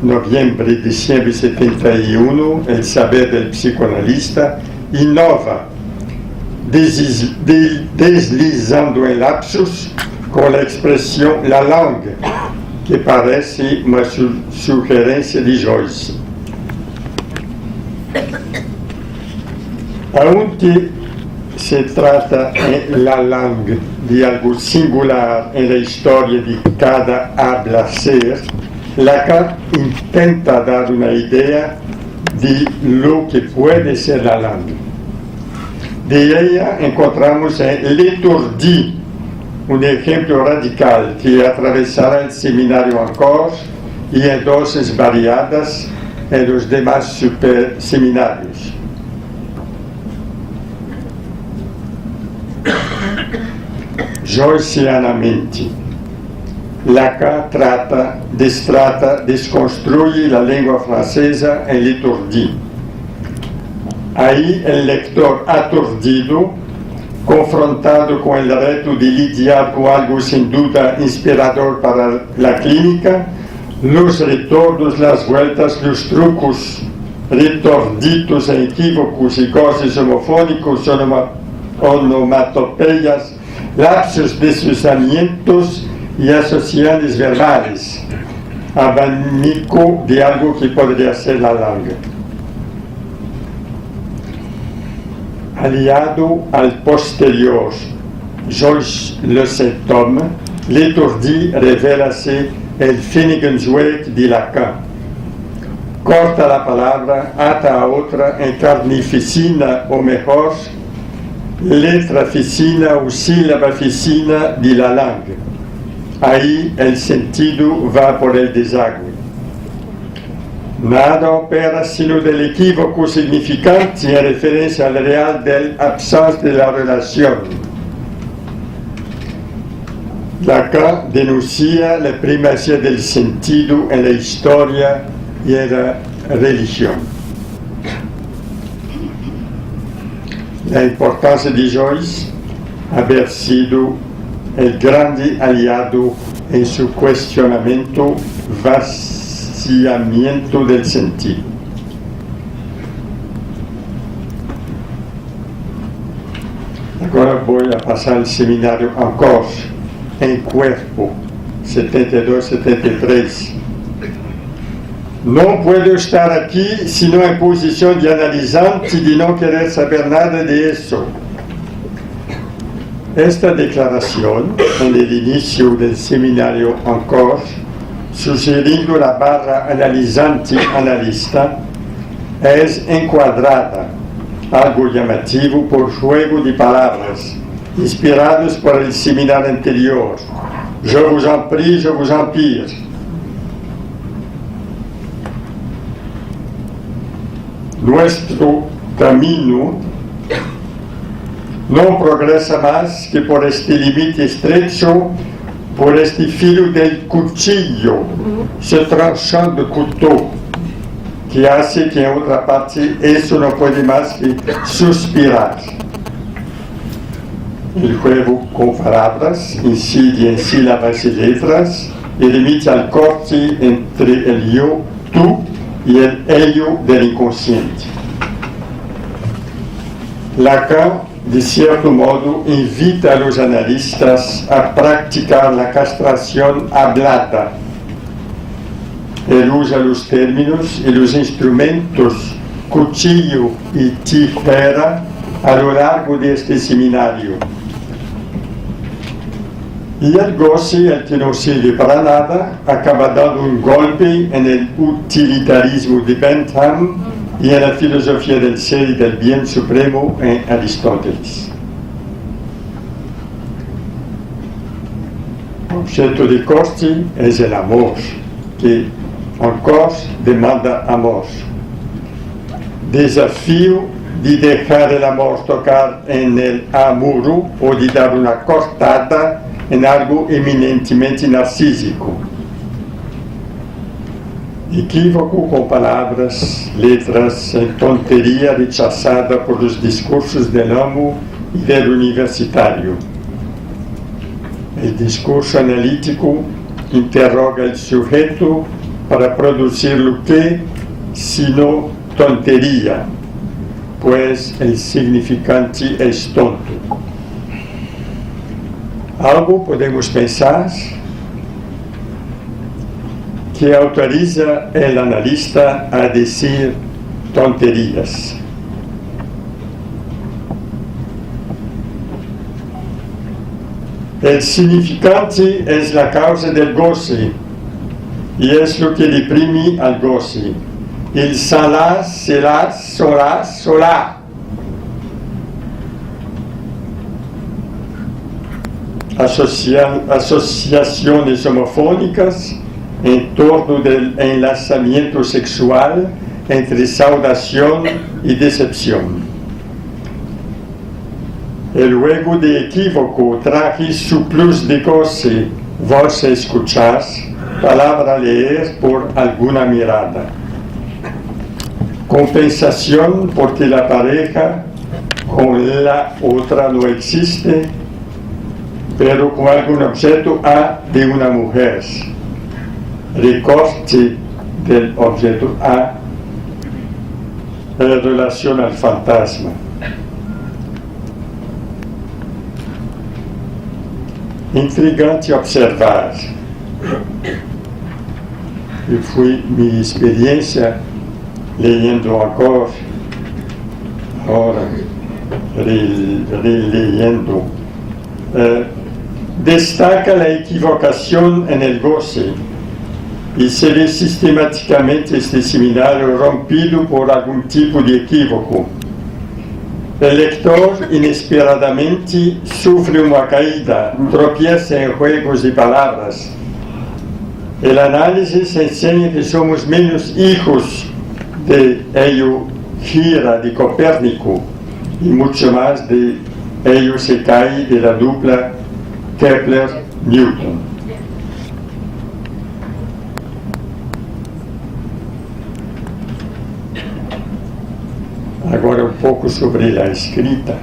[SPEAKER 5] noviembre de 1971, El saber del psicoanalista innova, deslizando en lapsus con la expresión la langue, que parece una sugerencia de Joyce. Aunque se trata en la langue de algo singular en la historia de cada habla-ser, Lacan intenta dar una idea de lo que puede ser la langue. De ella encontramos en L'Étourdi, un ejemplo radical que atravesará el seminario encore y en dosis variadas en los demás superseminarios. Joyceanamente, Lacan destrata, desconstruye la lengua francesa en L'Étourdi. Ahí el lector aturdido, confrontado con el reto de lidiar con algo sin duda inspirador para la clínica, los retornos, las vueltas, los trucos retorditos e equívocos y goces homofónicos, onomatopeyas, lapsos, deslizamientos y asociaciones verbales, abanico de algo que podría ser la langue. Aliado al posterior Joyce Le Saint-Homme, L'Étourdi revélase el Finnegans-Wake de Lacan. Corta la palabra, ata a otra en carnificina o mejor, letra ficina o sílaba ficina de la langue. Ahí el sentido va por el desagüe. Nada opera sino del equívoco significante en referencia al real del absence de la relación. Lacan denuncia la primacía del sentido en la historia y en la religión. la importancia de Joyce haber sido el grande aliado en su cuestionamiento vaciamiento del sentido. Agora vou passar ao seminário encore, em Cuerpo, 72-73. Não puedo estar aqui se não em posição de analisante de não querer saber nada de isso. Esta declaração, no início do seminário encore, sugerindo a barra analisante-analista, é enquadrada, algo llamativo por juego de palavras, inspirados por el seminário anterior. Je vous en prie, je vous en prie. Nuestro camino não progressa mais que por este limite estrecho, por este filo del cuchillo, se tranchando couteau, que hace que en otra parte eso no puede más que suspirar. El juego con palabras incide en sílabas y letras y limita al corte entre el yo, tú y el ello del inconsciente. Lacan, de cierto modo, invita a los analistas a practicar la castración hablada. Él usa los términos y los instrumentos cuchillo y tijera a lo largo de este seminario. Y el goce, el que no sirve para nada, acaba dando un golpe en el utilitarismo de Bentham y en la filosofía del ser y del bien supremo en Aristóteles. Objeto de corte es el amor, que encore demanda amor. Desafío de dejar el amor tocar en el amuro o de dar una cortada en algo eminentemente narcísico. Equívoco con palabras, letras, en tontería rechazada por los discursos del amo y del universitario. El discurso analítico interroga el sujeto para producir lo que, sino tontería, pues el significante es tonto. Algo podemos pensar que autoriza el analista a decir tonterías. El significante es la causa del goce y es lo que deprime al goce. Il s'en cela, sola, sola. Asociaciones homofónicas en torno del enlazamiento sexual entre saudación y decepción. El juego de equívoco traje su plus de goce, voz a escuchar, palabra a leer por alguna mirada. Compensación porque la pareja con la otra no existe, pero con algún objeto A de una mujer. Recorte del objeto A en relación al fantasma. Intrigante observar. E foi minha experiência leyendo encore, ahora releyendo. Destaca la equivocación en el goce y se ve sistemáticamente este seminario rompido por algún tipo de equívoco. El lector inesperadamente sufre una caída, tropieza en juegos de palabras. El análisis enseña que somos menos hijos de ello gira de Copérnico y mucho más de ello se cae de la dupla Kepler-Newton. Agora poco sobre la escrita.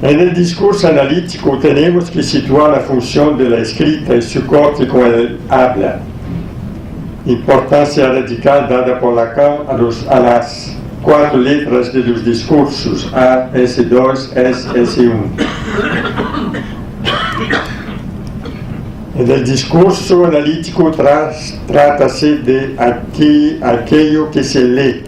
[SPEAKER 5] En el discurso analítico tenemos que situar la función de la escrita y su corte con el habla. Importancia radical dada por Lacan a las 4 letras de los discursos, A, S2, S, S1. En el discurso analítico trátase de aquello que se lee.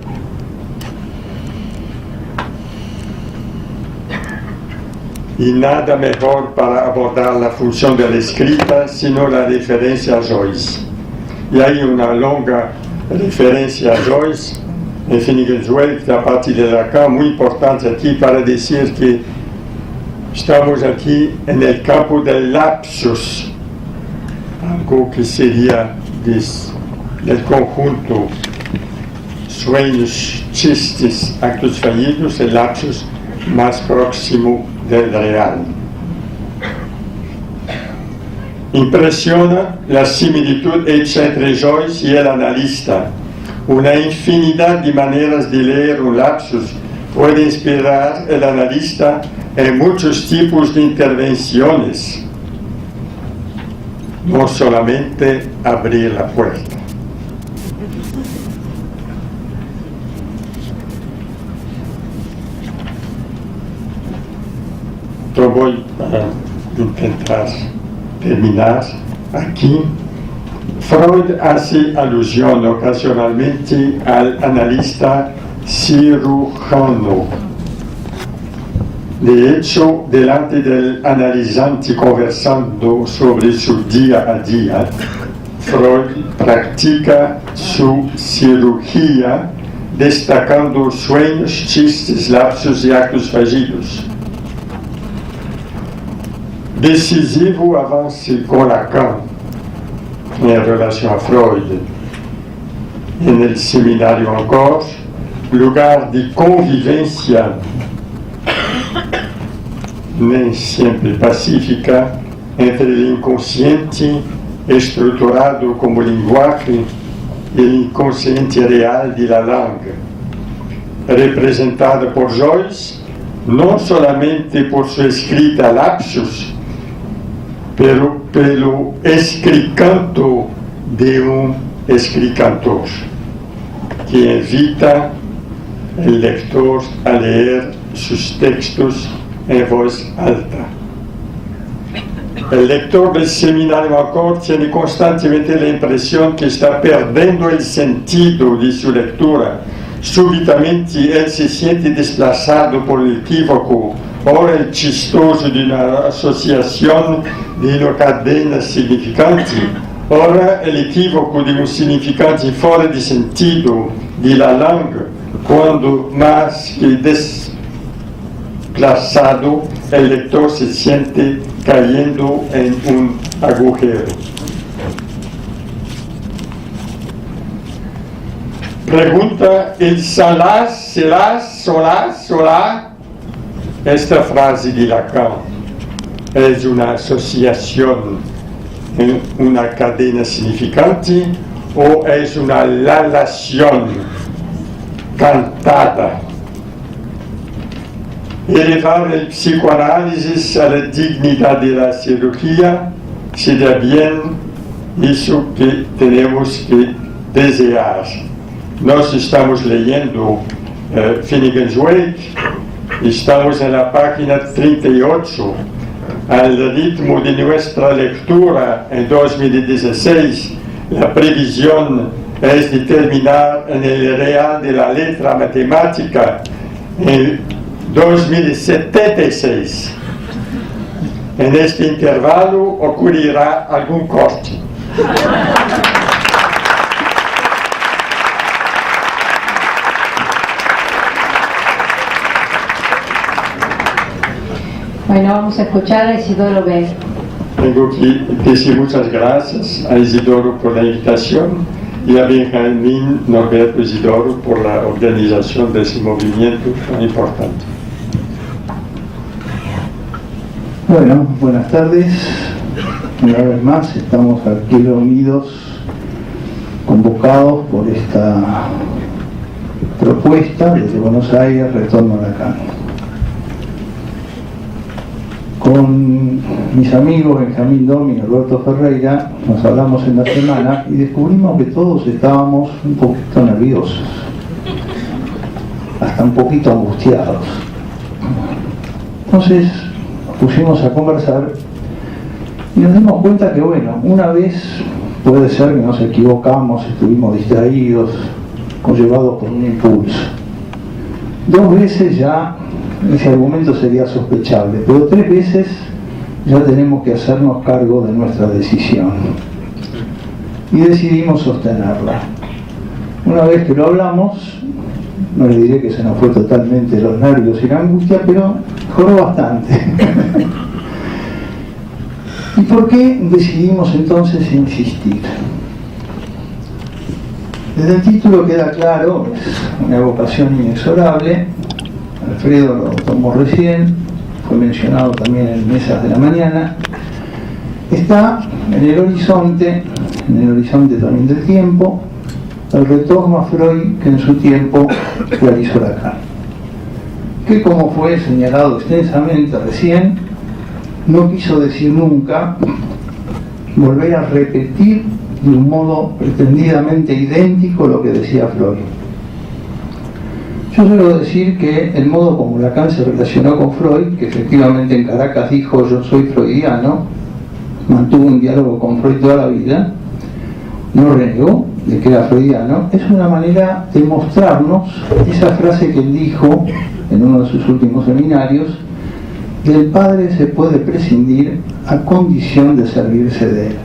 [SPEAKER 5] Y nada mejor para abordar la función de la escrita sino la referencia a Joyce. Y hay una longa referencia a Joyce en Finnegan's Wake a partir de Lacan, muy importante aquí para decir que estamos aquí en el campo del lapsus, algo que sería del conjunto sueños, chistes, actos fallidos, el lapsus más próximo del real. Impresiona la similitud hecha entre Joyce y el analista. Una infinidad de maneras de leer un lapsus puede inspirar al analista en muchos tipos de intervenciones, no solamente abrir la puerta. Yo voy a intentar terminar aquí. Freud hace alusión ocasionalmente al analista cirujano. De hecho, delante del analizante conversando sobre su día a día, Freud practica su cirugía destacando sueños, chistes, lapsus y actos fallidos. Decisivo avance con Lacan en relación a Freud. En el seminario encore, lugar de convivencia, nem siempre pacífica, entre el inconsciente estructurado como lenguaje y el inconsciente real de la langue, representada por Joyce no solamente por su escrita lapsus, pero pelo escricanto de un escricantor, que invita al lector a leer sus textos en voz alta. El lector del seminario encore tiene constantemente la impresión que está perdiendo el sentido de su lectura. Súbitamente él se siente desplazado por el equívoco, ora el chistoso de una asociación de una cadena significante, ora el equívoco de un significante fuera de sentido de la langue, cuando más que desplazado el lector se siente cayendo en un agujero. Pregunta el salás, selás, solás, solá. Esta frase de Lacan es una asociación en una cadena significante o es una lalación cantada. Elevar el psicoanálisis a la dignidad de la cirugía sería bien eso que tenemos que desear. Nos estamos leyendo Finnegan's Wake, estamos en la página 38. Al ritmo de nuestra lectura en 2016, la previsión es de terminar en el real de la letra matemática en 2076. En este intervalo ocurrirá algún corte.
[SPEAKER 1] Bueno, vamos a escuchar a Isidoro B.
[SPEAKER 5] Tengo que decir muchas gracias a Isidoro por la invitación y a Benjamín Norberto Isidoro por la organización de ese movimiento tan importante.
[SPEAKER 3] Bueno, buenas tardes. Una vez más estamos aquí reunidos convocados por esta propuesta desde Buenos Aires, Retorno a Lacan. Con mis amigos Benjamín Domi y Alberto Ferreira nos hablamos en la semana y descubrimos que todos estábamos un poquito nerviosos, hasta un poquito angustiados. Entonces nos pusimos a conversar y nos dimos cuenta que, bueno, una vez puede ser que nos equivocamos, estuvimos distraídos o llevados por un impulso. 2 veces ya ese argumento sería sospechable, pero 3 veces ya tenemos que hacernos cargo de nuestra decisión. Y decidimos sostenerla. Una vez que lo hablamos, no le diré que se nos fue totalmente los nervios y la angustia, pero mejoró bastante. ¿Y por qué decidimos entonces insistir? Desde el título queda claro, es una vocación inexorable. Alfredo lo tomó recién, fue mencionado también en Mesas de la Mañana. Está en el horizonte también del tiempo, el retorno a Freud que en su tiempo realizó Lacan, que, como fue señalado extensamente recién, no quiso decir nunca volver a repetir de un modo pretendidamente idéntico lo que decía Freud. Yo suelo decir que el modo como Lacan se relacionó con Freud, que efectivamente en Caracas dijo yo soy freudiano, mantuvo un diálogo con Freud toda la vida, no renegó de que era freudiano, es una manera de mostrarnos esa frase que él dijo en uno de sus últimos seminarios: del padre se puede prescindir a condición de servirse de él.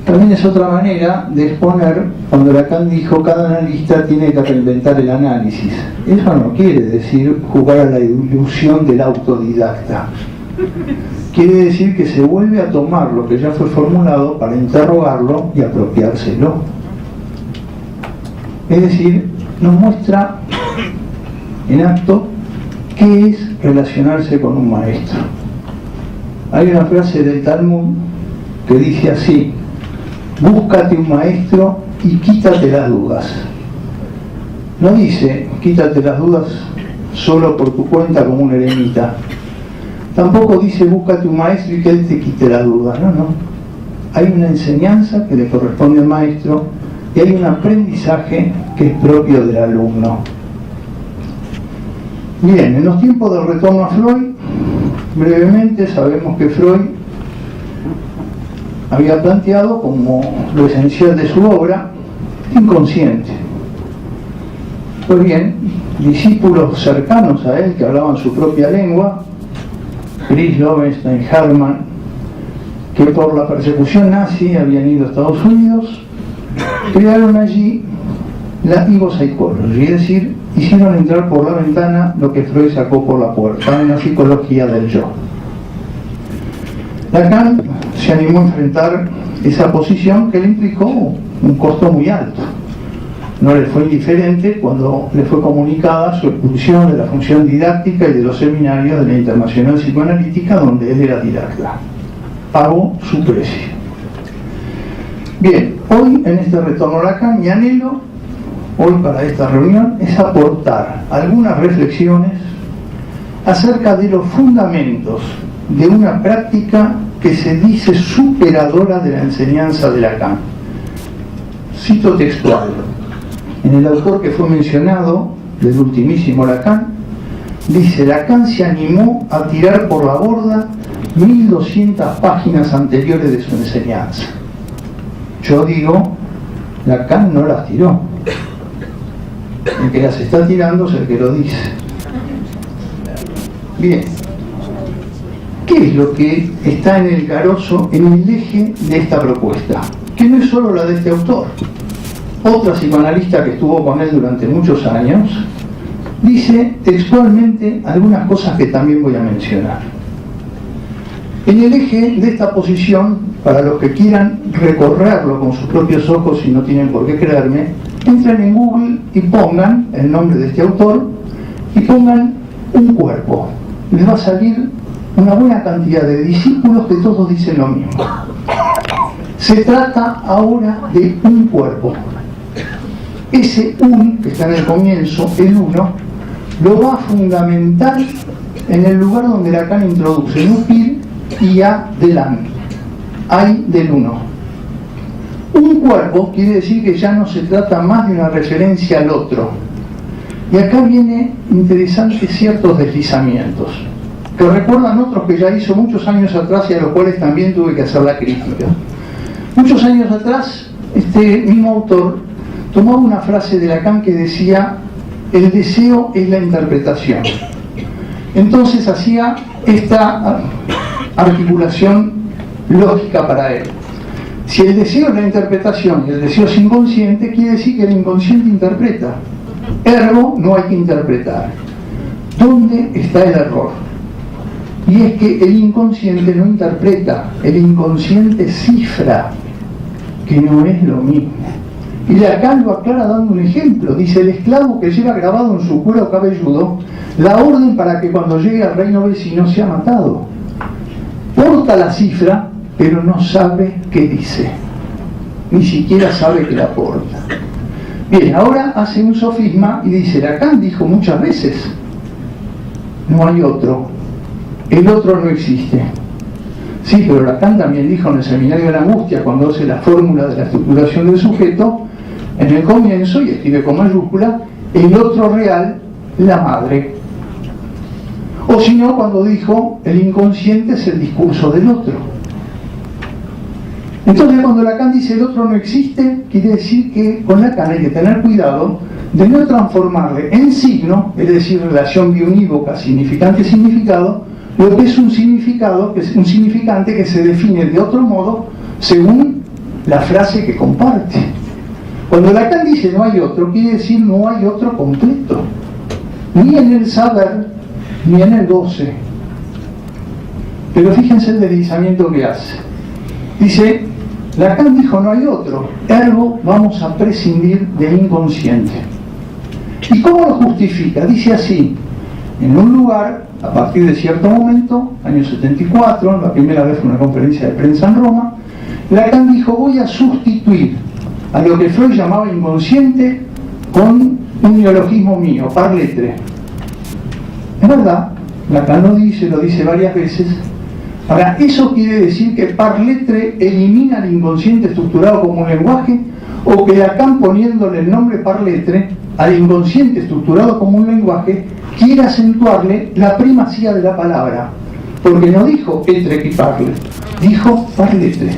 [SPEAKER 3] También es otra manera de exponer cuando Lacan dijo cada analista tiene que reinventar el análisis. Eso no quiere decir jugar a la ilusión del autodidacta. Quiere decir que se vuelve a tomar lo que ya fue formulado para interrogarlo y apropiárselo. Es decir, nos muestra en acto qué es relacionarse con un maestro. Hay una frase del Talmud que dice así: búscate un maestro y quítate las dudas. No dice quítate las dudas solo por tu cuenta como un eremita. Tampoco dice búscate un maestro y que él te quite las dudas. No. Hay una enseñanza que le corresponde al maestro y hay un aprendizaje que es propio del alumno. Bien, en los tiempos del retorno a Freud, brevemente sabemos que Freud había planteado como lo esencial de su obra inconsciente. Pues bien, discípulos cercanos a él que hablaban su propia lengua, Chris Lovenstein, Hermann, que por la persecución nazi habían ido a Estados Unidos, crearon allí la ego psychology, es decir, hicieron entrar por la ventana lo que Freud sacó por la puerta, en la psicología del yo. Lacan se animó a enfrentar esa posición que le implicó un costo muy alto. No le fue indiferente cuando le fue comunicada su expulsión de la función didáctica y de los seminarios de la Internacional Psicoanalítica, donde él era didacta. Pagó su precio. Bien, hoy en este retorno a Lacan, mi anhelo, hoy para esta reunión, es aportar algunas reflexiones acerca de los fundamentos de una práctica que se dice superadora de la enseñanza de Lacan. Cito textual. En el autor que fue mencionado, del ultimísimo Lacan, dice: Lacan se animó a tirar por la borda 1200 páginas anteriores de su enseñanza. Yo digo, Lacan no las tiró. El que las está tirando es el que lo dice. Bien. ¿Qué es lo que está en el carozo, en el eje de esta propuesta? Que no es solo la de este autor. Otra psicoanalista que estuvo con él durante muchos años dice textualmente algunas cosas que también voy a mencionar. En el eje de esta posición, para los que quieran recorrerlo con sus propios ojos y no tienen por qué creerme, entren en Google y pongan el nombre de este autor y pongan un cuerpo. Les va a salir una buena cantidad de discípulos que todos dicen lo mismo. Se trata ahora de un cuerpo. Ese un, que está en el comienzo, el uno, lo va a fundamentar en el lugar donde Lacan introduce Nupir y A del an, hay del uno. Un cuerpo quiere decir que ya no se trata más de una referencia al otro. Y acá viene interesantes ciertos deslizamientos, que recuerdan otros que ya hizo muchos años atrás y a los cuales también tuve que hacer la crítica. Muchos años atrás, este mismo autor tomaba una frase de Lacan que decía: el deseo es la interpretación. Entonces hacía esta articulación lógica para él. Si el deseo es la interpretación y el deseo es inconsciente, quiere decir que el inconsciente interpreta. Ergo, no hay que interpretar. ¿Dónde está el error? Y es que el inconsciente no interpreta, el inconsciente cifra, que no es lo mismo. Y Lacan lo aclara dando un ejemplo. Dice: el esclavo que lleva grabado en su cuero cabelludo la orden para que cuando llegue al reino vecino sea matado. Porta la cifra, pero no sabe qué dice. Ni siquiera sabe que la porta. Bien, ahora hace un sofisma y dice: Lacan dijo muchas veces, no hay otro. El otro no existe. Sí, pero Lacan también dijo en el Seminario de la Angustia, cuando hace la fórmula de la estructuración del sujeto, en el comienzo, y escribe con mayúscula, el otro real, la madre. O si no, cuando dijo, el inconsciente es el discurso del otro. Entonces, cuando Lacan dice el otro no existe, quiere decir que con Lacan hay que tener cuidado de no transformarle en signo, es decir, relación biunívoca, significante-significado, lo que es un significado, que es un significante que se define de otro modo según la frase que comparte. Cuando Lacan dice no hay otro, quiere decir no hay otro completo, ni en el saber, ni en el goce. Pero fíjense el deslizamiento que hace. Dice, Lacan dijo no hay otro, ergo vamos a prescindir del inconsciente. ¿Y cómo lo justifica? Dice así: en un lugar, a partir de cierto momento, año 74, la primera vez fue una conferencia de prensa en Roma, Lacan dijo: voy a sustituir a lo que Freud llamaba inconsciente con un neologismo mío, par lettre. Es verdad, Lacan lo dice varias veces. Ahora, ¿eso quiere decir que par lettre elimina el inconsciente estructurado como un lenguaje? ¿O que Lacan, poniéndole el nombre par lettre al inconsciente estructurado como un lenguaje, quiere acentuarle la primacía de la palabra? Porque no dijo etre qui parle, dijo par lettre.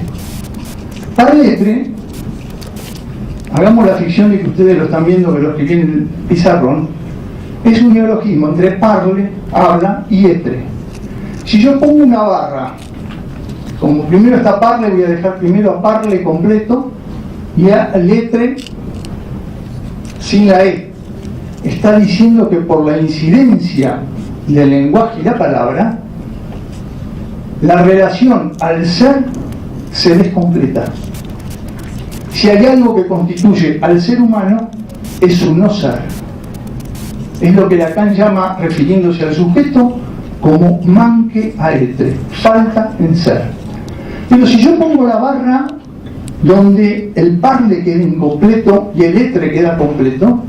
[SPEAKER 3] Par lettre, hagamos la ficción de que ustedes lo están viendo, que los que vienen el pizarrón, es un neologismo entre parle, habla, y etre. Si yo pongo una barra, como primero está parle, voy a dejar primero a parle completo y a letre sin la E. Está diciendo que por la incidencia del lenguaje y la palabra, la relación al ser se descompleta. Si hay algo que constituye al ser humano, es su no ser. Es lo que Lacan llama, refiriéndose al sujeto, como manque a etre, falta en ser. Pero si yo pongo la barra donde el parle queda incompleto y el etre queda completo,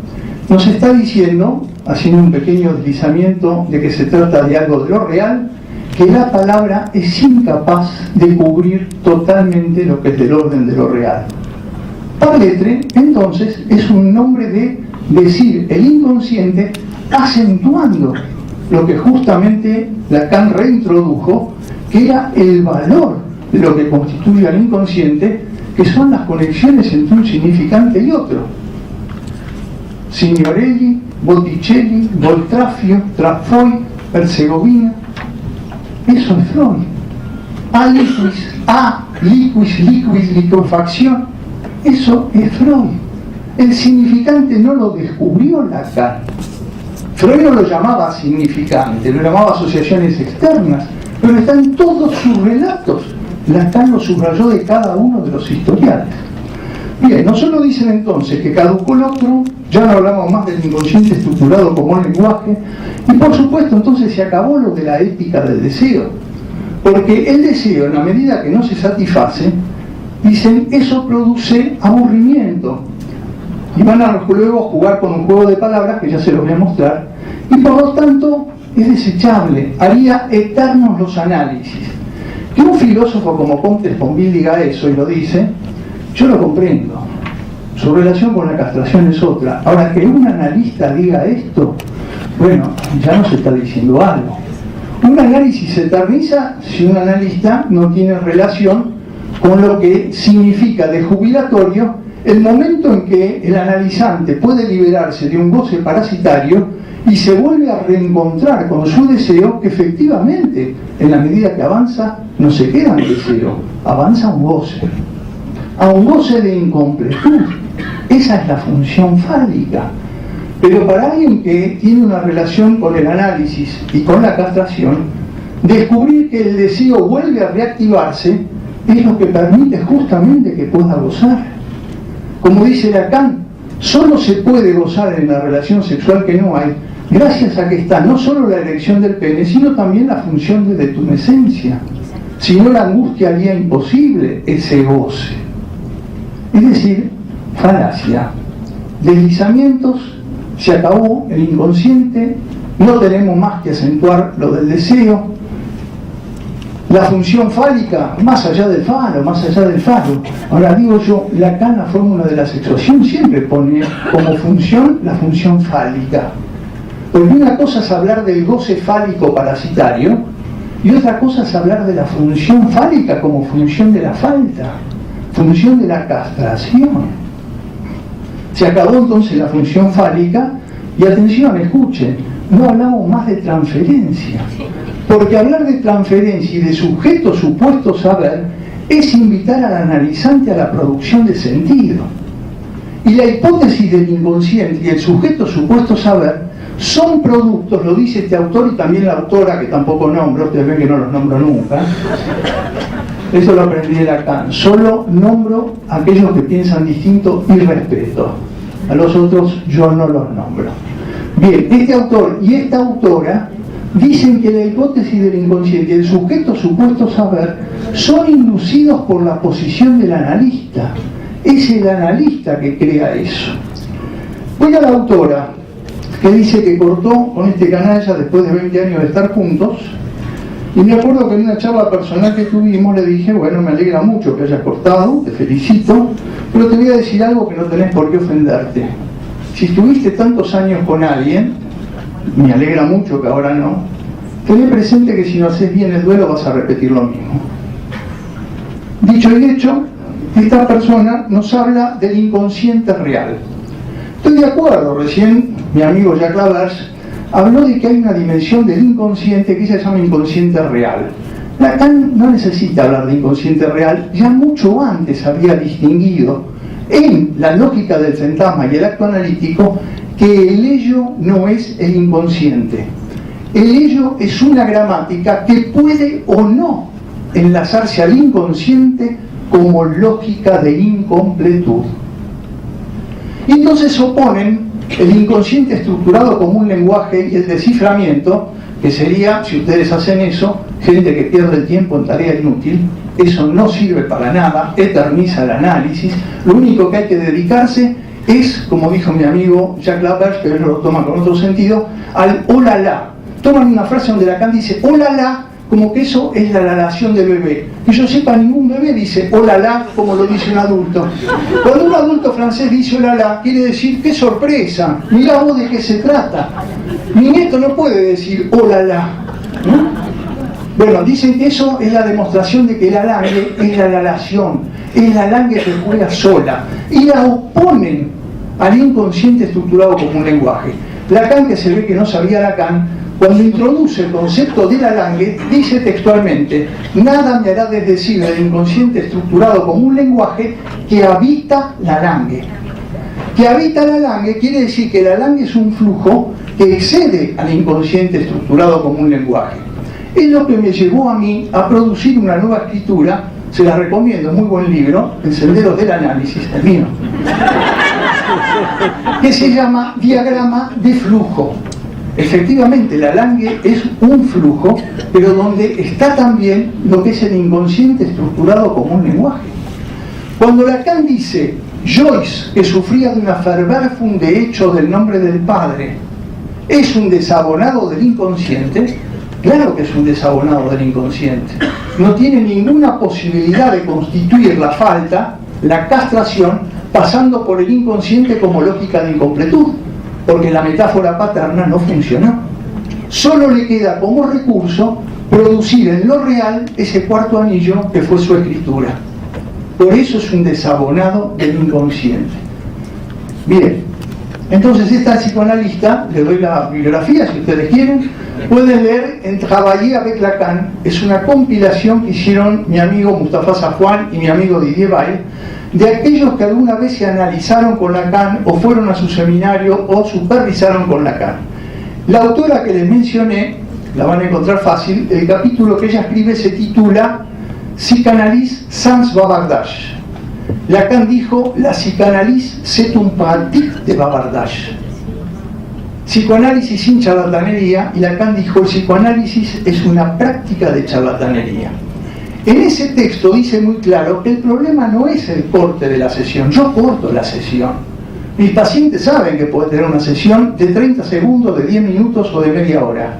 [SPEAKER 3] nos está diciendo, haciendo un pequeño deslizamiento de que se trata de algo de lo real, que la palabra es incapaz de cubrir totalmente lo que es del orden de lo real. Parletre, entonces, es un nombre de decir el inconsciente acentuando lo que justamente Lacan reintrodujo, que era el valor de lo que constituye al inconsciente, que son las conexiones entre un significante y otro. Signorelli, Botticelli, Voltrafio, Trafoi, Persegovina. Eso es Freud. Liquis, liquefacción. Eso es Freud. El significante no lo descubrió Lacan. Freud no lo llamaba significante, lo llamaba asociaciones externas, pero está en todos sus relatos. Lacan lo subrayó de cada uno de los historiales. Bien, no solo dicen entonces que caducó el otro, ya no hablamos más del inconsciente estructurado como un lenguaje, y por supuesto entonces se acabó lo de la ética del deseo, porque el deseo, en la medida que no se satisface, dicen, eso produce aburrimiento. Y van a luego jugar con un juego de palabras que ya se los voy a mostrar, y por lo tanto es desechable, haría eternos los análisis. Que un filósofo como Comte Sponville diga eso y lo dice, yo lo comprendo. Su relación con la castración es otra. Ahora, que un analista diga esto, bueno, ya nos está diciendo algo. Un análisis se eterniza si un analista no tiene relación con lo que significa de jubilatorio el momento en que el analizante puede liberarse de un goce parasitario y se vuelve a reencontrar con su deseo, que efectivamente, en la medida que avanza, no se queda en deseo, avanza a un goce de incompletud. Esa es la función fálica. Pero para alguien que tiene una relación con el análisis y con la castración, descubrir que el deseo vuelve a reactivarse es lo que permite justamente que pueda gozar. Como dice Lacan, solo se puede gozar en la relación sexual que no hay, gracias a que está no solo la erección del pene, sino también la función de detumescencia. Si no, la angustia haría imposible ese goce. Es decir, falacia, deslizamientos, se acabó el inconsciente, no tenemos más que acentuar lo del deseo. La función fálica, más allá del falo. Ahora digo yo, Lacan, la fórmula de la sexuación, siempre pone como función la función fálica. Porque una cosa es hablar del goce fálico parasitario y otra cosa es hablar de la función fálica como función de la falta, función de la castración. Se acabó entonces la función fálica y atención, escuchen, no hablamos más de transferencia. Porque hablar de transferencia y de sujeto supuesto saber es invitar al analizante a la producción de sentido. Y la hipótesis del inconsciente y el sujeto supuesto saber son productos, lo dice este autor y también la autora que tampoco nombro, ustedes ven que no los nombro nunca. Eso lo aprendí de Lacan. Solo nombro a aquellos que piensan distinto y respeto. A los otros yo no los nombro. Bien, este autor y esta autora dicen que la hipótesis del inconsciente y el sujeto supuesto saber son inducidos por la posición del analista. Es el analista que crea eso. Voy a la autora, que dice que cortó con este canalla después de 20 años de estar juntos, y me acuerdo que en una charla personal que tuvimos le dije, bueno, me alegra mucho que hayas cortado, te felicito, pero te voy a decir algo que no tenés por qué ofenderte. Si estuviste tantos años con alguien, me alegra mucho que ahora no, tené presente que si no haces bien el duelo vas a repetir lo mismo. Dicho y hecho, esta persona nos habla del inconsciente real. Estoy de acuerdo, recién mi amigo Jacques Lavers habló de que hay una dimensión del inconsciente que se llama inconsciente real. Lacan no necesita hablar de inconsciente real, ya mucho antes había distinguido en la lógica del fantasma y el acto analítico que el ello no es el inconsciente. El ello es una gramática que puede o no enlazarse al inconsciente como lógica de incompletud. Y entonces oponen el inconsciente estructurado como un lenguaje y el desciframiento, que sería, si ustedes hacen eso, gente que pierde el tiempo en tarea inútil. Eso no sirve para nada, eterniza el análisis. Lo único que hay que dedicarse es, como dijo mi amigo Jacques Lavers, pero él lo toma con otro sentido, al olala. Toman una frase donde Lacan dice olala, como que eso es la lalación del bebé. Que yo sepa, ningún bebé dice olala como lo dice un adulto. Cuando un adulto francés dice olala, quiere decir qué sorpresa, mirá vos de qué se trata. Mi nieto no puede decir olala, ¿no? Bueno, dicen que eso es la demostración de que el alangue es la lalación, es la alangue que juega sola, y la oponen al inconsciente estructurado como un lenguaje. Lacan, que se ve que no sabía Lacan, cuando introduce el concepto del alangue, dice textualmente: nada me hará desdecir del inconsciente estructurado como un lenguaje que habita la alangue. Que habita la alangue quiere decir que el alangue es un flujo que excede al inconsciente estructurado como un lenguaje. Es lo que me llevó a mí a producir una nueva escritura, se la recomiendo, es muy buen libro, El Sendero del Análisis, el mío, que se llama Diagrama de Flujo. Efectivamente, el alangue es un flujo, pero donde está también lo que es el inconsciente estructurado como un lenguaje. Cuando Lacan dice, Joyce, que sufría de una verwerfung de hecho del nombre del padre, es un desabonado del inconsciente, claro que es un desabonado del inconsciente. No tiene ninguna posibilidad de constituir la falta, la castración, pasando por el inconsciente como lógica de incompletud, porque la metáfora paterna no funcionó. Solo le queda como recurso producir en lo real ese cuarto anillo que fue su escritura. Por eso es un desabonado del inconsciente. Bien, entonces esta psicoanalista, le doy la bibliografía si ustedes quieren, pueden leer en Travailler avec Lacan, es una compilación que hicieron mi amigo Mustafa Safwan y mi amigo Didier Bail, de aquellos que alguna vez se analizaron con Lacan o fueron a su seminario o supervisaron con Lacan. La autora que les mencioné, la van a encontrar fácil, el capítulo que ella escribe se titula Psychanalyse sans bavardage. Lacan dijo, la psicanálisis c'est un pratique de bavardage. Psicoanálisis sin charlatanería, y Lacan dijo, el psicoanálisis es una práctica de charlatanería. En ese texto dice muy claro que el problema no es el corte de la sesión, yo corto la sesión. Mis pacientes saben que puede tener una sesión de 30 segundos, de 10 minutos o de media hora.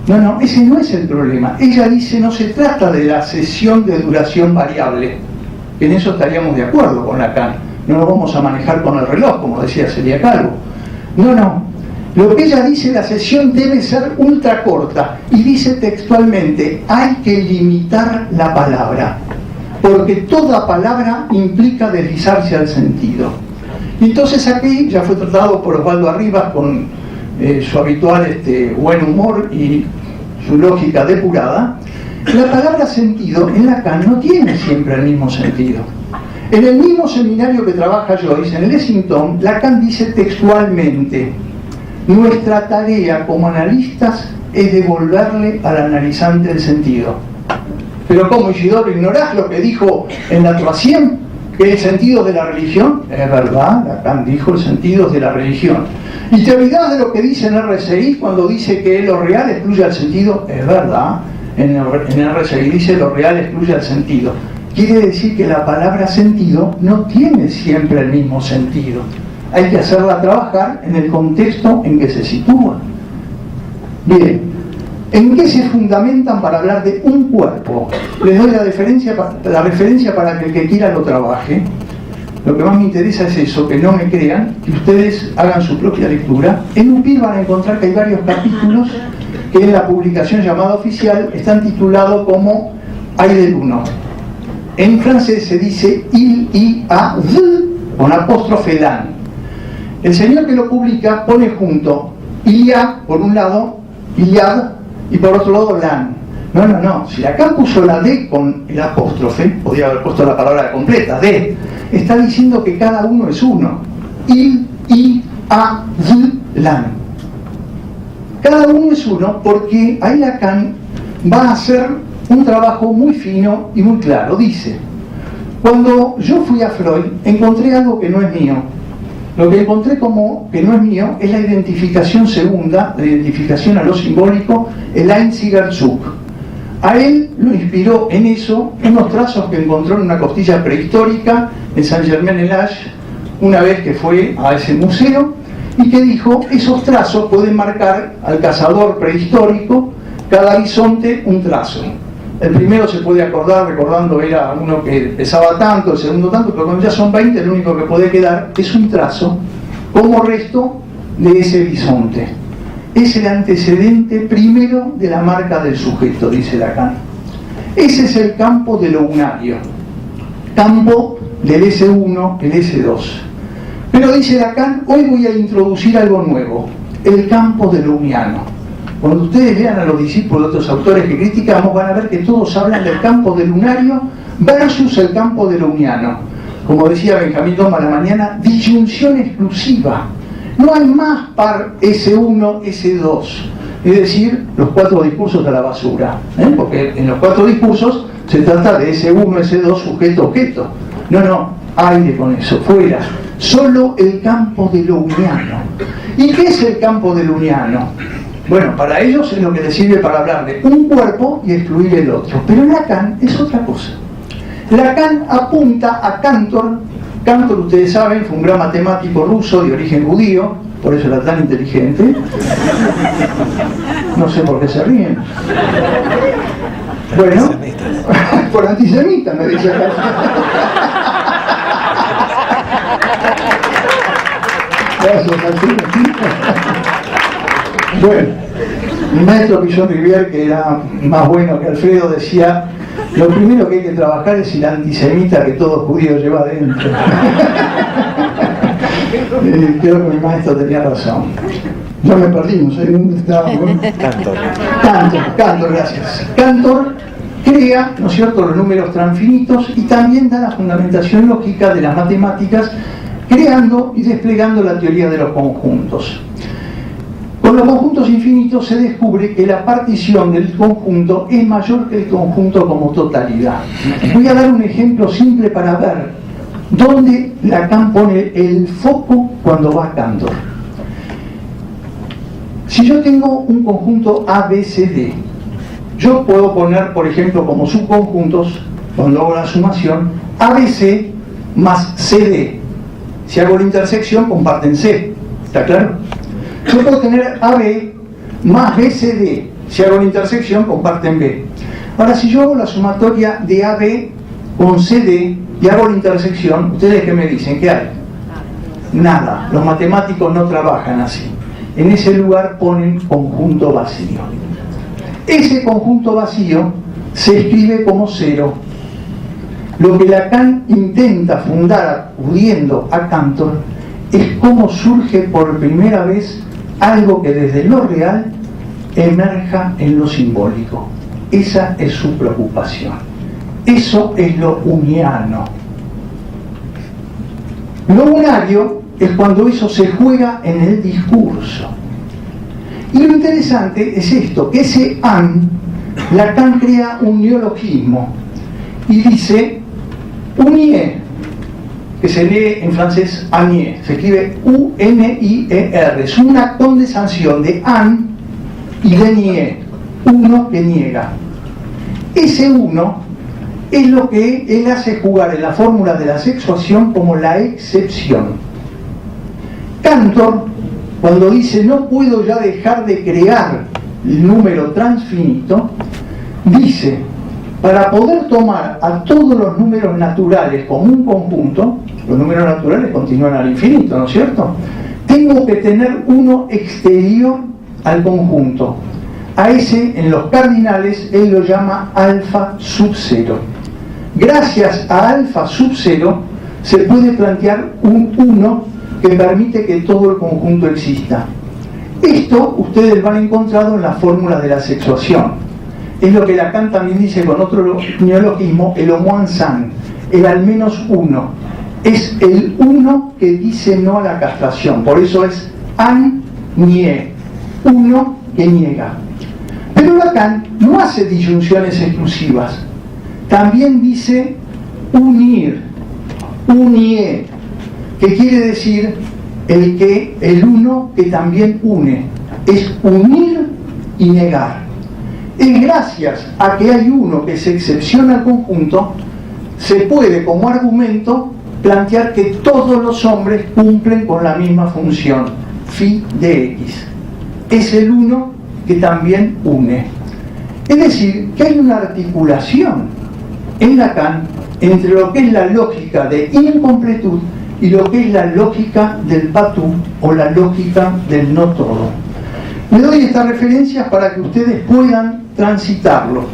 [SPEAKER 3] No, ese no es el problema. Ella dice, no se trata de la sesión de duración variable. En eso estaríamos de acuerdo con Lacan. No lo vamos a manejar con el reloj, como decía Celia Calvo. No. Lo que ella dice, la sesión debe ser ultra corta. Y dice textualmente, hay que limitar la palabra. Porque toda palabra implica deslizarse al sentido. Y entonces aquí ya fue tratado por Osvaldo Arribas con su habitual buen humor y su lógica depurada. La palabra sentido en Lacan no tiene siempre el mismo sentido. En el mismo seminario que trabaja Joyce, en el Lexington, Lacan dice textualmente, nuestra tarea como analistas es devolverle al analizante el sentido. Pero ¿cómo, Isidoro, ignorás lo que dijo en la Troisième? ¿Que el sentido de la religión? Es verdad, Lacan dijo el sentido de la religión. ¿Y te olvidás de lo que dice en RCI cuando dice que lo real excluye al sentido? Es verdad, en RCI dice lo real excluye al sentido. Quiere decir que la palabra sentido no tiene siempre el mismo sentido. Hay que hacerla trabajar en el contexto en que se sitúa. Bien, ¿en qué se fundamentan para hablar de un cuerpo? Les doy la referencia para que el que quiera lo trabaje. Lo que más me interesa es eso, que no me crean, que ustedes hagan su propia lectura. En UPIR van a encontrar que hay varios capítulos que en la publicación llamada oficial están titulados como Hay del uno. En francés se dice il y a v con apóstrofe lan. El señor que lo publica pone junto il y a por un lado, iliad, y por otro lado lan. No, si acá puso la D con el apóstrofe, podría haber puesto la palabra completa, D, está diciendo que cada uno es uno. Il, I, A, V, lan. Cada uno es uno porque ahí Lacan va a hacer un trabajo muy fino y muy claro. Dice, cuando yo fui a Freud encontré algo que no es mío. Lo que encontré como que no es mío es la identificación segunda, la identificación a lo simbólico, el Einzigerzug. A él lo inspiró en eso unos trazos que encontró en una costilla prehistórica en Saint-Germain-en-Laye, una vez que fue a ese museo, y que dijo, esos trazos pueden marcar al cazador prehistórico, cada bisonte un trazo. El primero se puede acordar, recordando era uno que pesaba tanto, el segundo tanto, pero cuando ya son 20, el único que puede quedar es un trazo como resto de ese bisonte. Es el antecedente primero de la marca del sujeto, dice Lacan. Ese es el campo de lo unario, campo del S1, el S2. Pero dice Lacan, hoy voy a introducir algo nuevo, el campo de lo uniano. Cuando ustedes vean a los discípulos de otros autores que criticamos, van a ver que todos hablan del campo del unario versus el campo de lo uniano. Como decía Benjamín Toma a la mañana, disyunción exclusiva. No hay más par S1, S2. Es decir, los 4 discursos a la basura. Porque en los 4 discursos se trata de S1, S2, sujeto, objeto. No, aire con eso, fuera. Solo el campo de lo uniano. ¿Y qué es el campo de lo uniano? Bueno, para ellos es lo que les sirve para hablar de un cuerpo y excluir el otro. Pero en Lacan es otra cosa. Lacan apunta a Cantor. Cantor, ustedes saben, fue un gran matemático ruso de origen judío, por eso era tan inteligente. No sé por qué se ríen. Bueno, por antisemita, me dice acá. Gracias, Alfredo. Bueno, mi maestro Pillon Rivière, que era más bueno que Alfredo, decía: lo primero que hay que trabajar es el antisemita que todo judío lleva adentro. Creo que mi maestro tenía razón. Yo me perdí, no sé dónde estaba. Cantor, gracias. Cantor crea, ¿no es cierto?, los números transfinitos y también da la fundamentación lógica de las matemáticas, creando y desplegando la teoría de los conjuntos. Con los conjuntos infinitos se descubre que la partición del conjunto es mayor que el conjunto como totalidad. Voy a dar un ejemplo simple para ver dónde Lacan pone el foco cuando va a Cantor. Si yo tengo un conjunto ABCD, yo puedo poner, por ejemplo, como subconjuntos, cuando hago la sumación, ABC más CD. Si hago la intersección, comparten C. ¿Está claro? Yo puedo tener AB más BCD. Si hago la intersección, comparten B. Ahora, si yo hago la sumatoria de AB con CD y hago la intersección, ¿ustedes qué me dicen? ¿Qué hay? Nada. Los matemáticos no trabajan así. En ese lugar ponen conjunto vacío. Ese conjunto vacío se escribe como cero. Lo que Lacan intenta fundar acudiendo a Cantor es cómo surge por primera vez algo que desde lo real emerja en lo simbólico. Esa es su preocupación. Eso es lo uniano. Lo unario es cuando eso se juega en el discurso. Y lo interesante es esto, que ese an, Lacan crea un neologismo y dice unier, que se lee en francés anier, se escribe U-N-I-E-R, es una condensación de an y de nier, uno que niega. Ese uno es lo que él hace jugar en la fórmula de la sexuación como la excepción. Cantor, cuando dice no puedo ya dejar de crear el número transfinito, dice, para poder tomar a todos los números naturales como un conjunto, los números naturales continúan al infinito, ¿no es cierto?, tengo que tener uno exterior al conjunto. A ese, en los cardinales, él lo llama alfa sub cero. Gracias a alfa sub cero se puede plantear un 1 que permite que todo el conjunto exista. Esto ustedes van a encontrarlo en la fórmula de la sexuación. Es lo que Lacan también dice con otro neologismo, el au moins un, el al menos uno. Es el uno que dice no a la castración, por eso es an nie, uno que niega. Pero Lacan no hace disyunciones exclusivas, también dice unir, unie, que quiere decir el uno que también une, es unir y negar. Es gracias a que hay uno que se excepciona al conjunto, se puede como argumento plantear que todos los hombres cumplen con la misma función, phi de X. Es el uno que también une. Es decir, que hay una articulación en Lacan entre lo que es la lógica de incompletud y lo que es la lógica del patu o la lógica del no todo. Le doy estas referencias para que ustedes puedan transitarlo.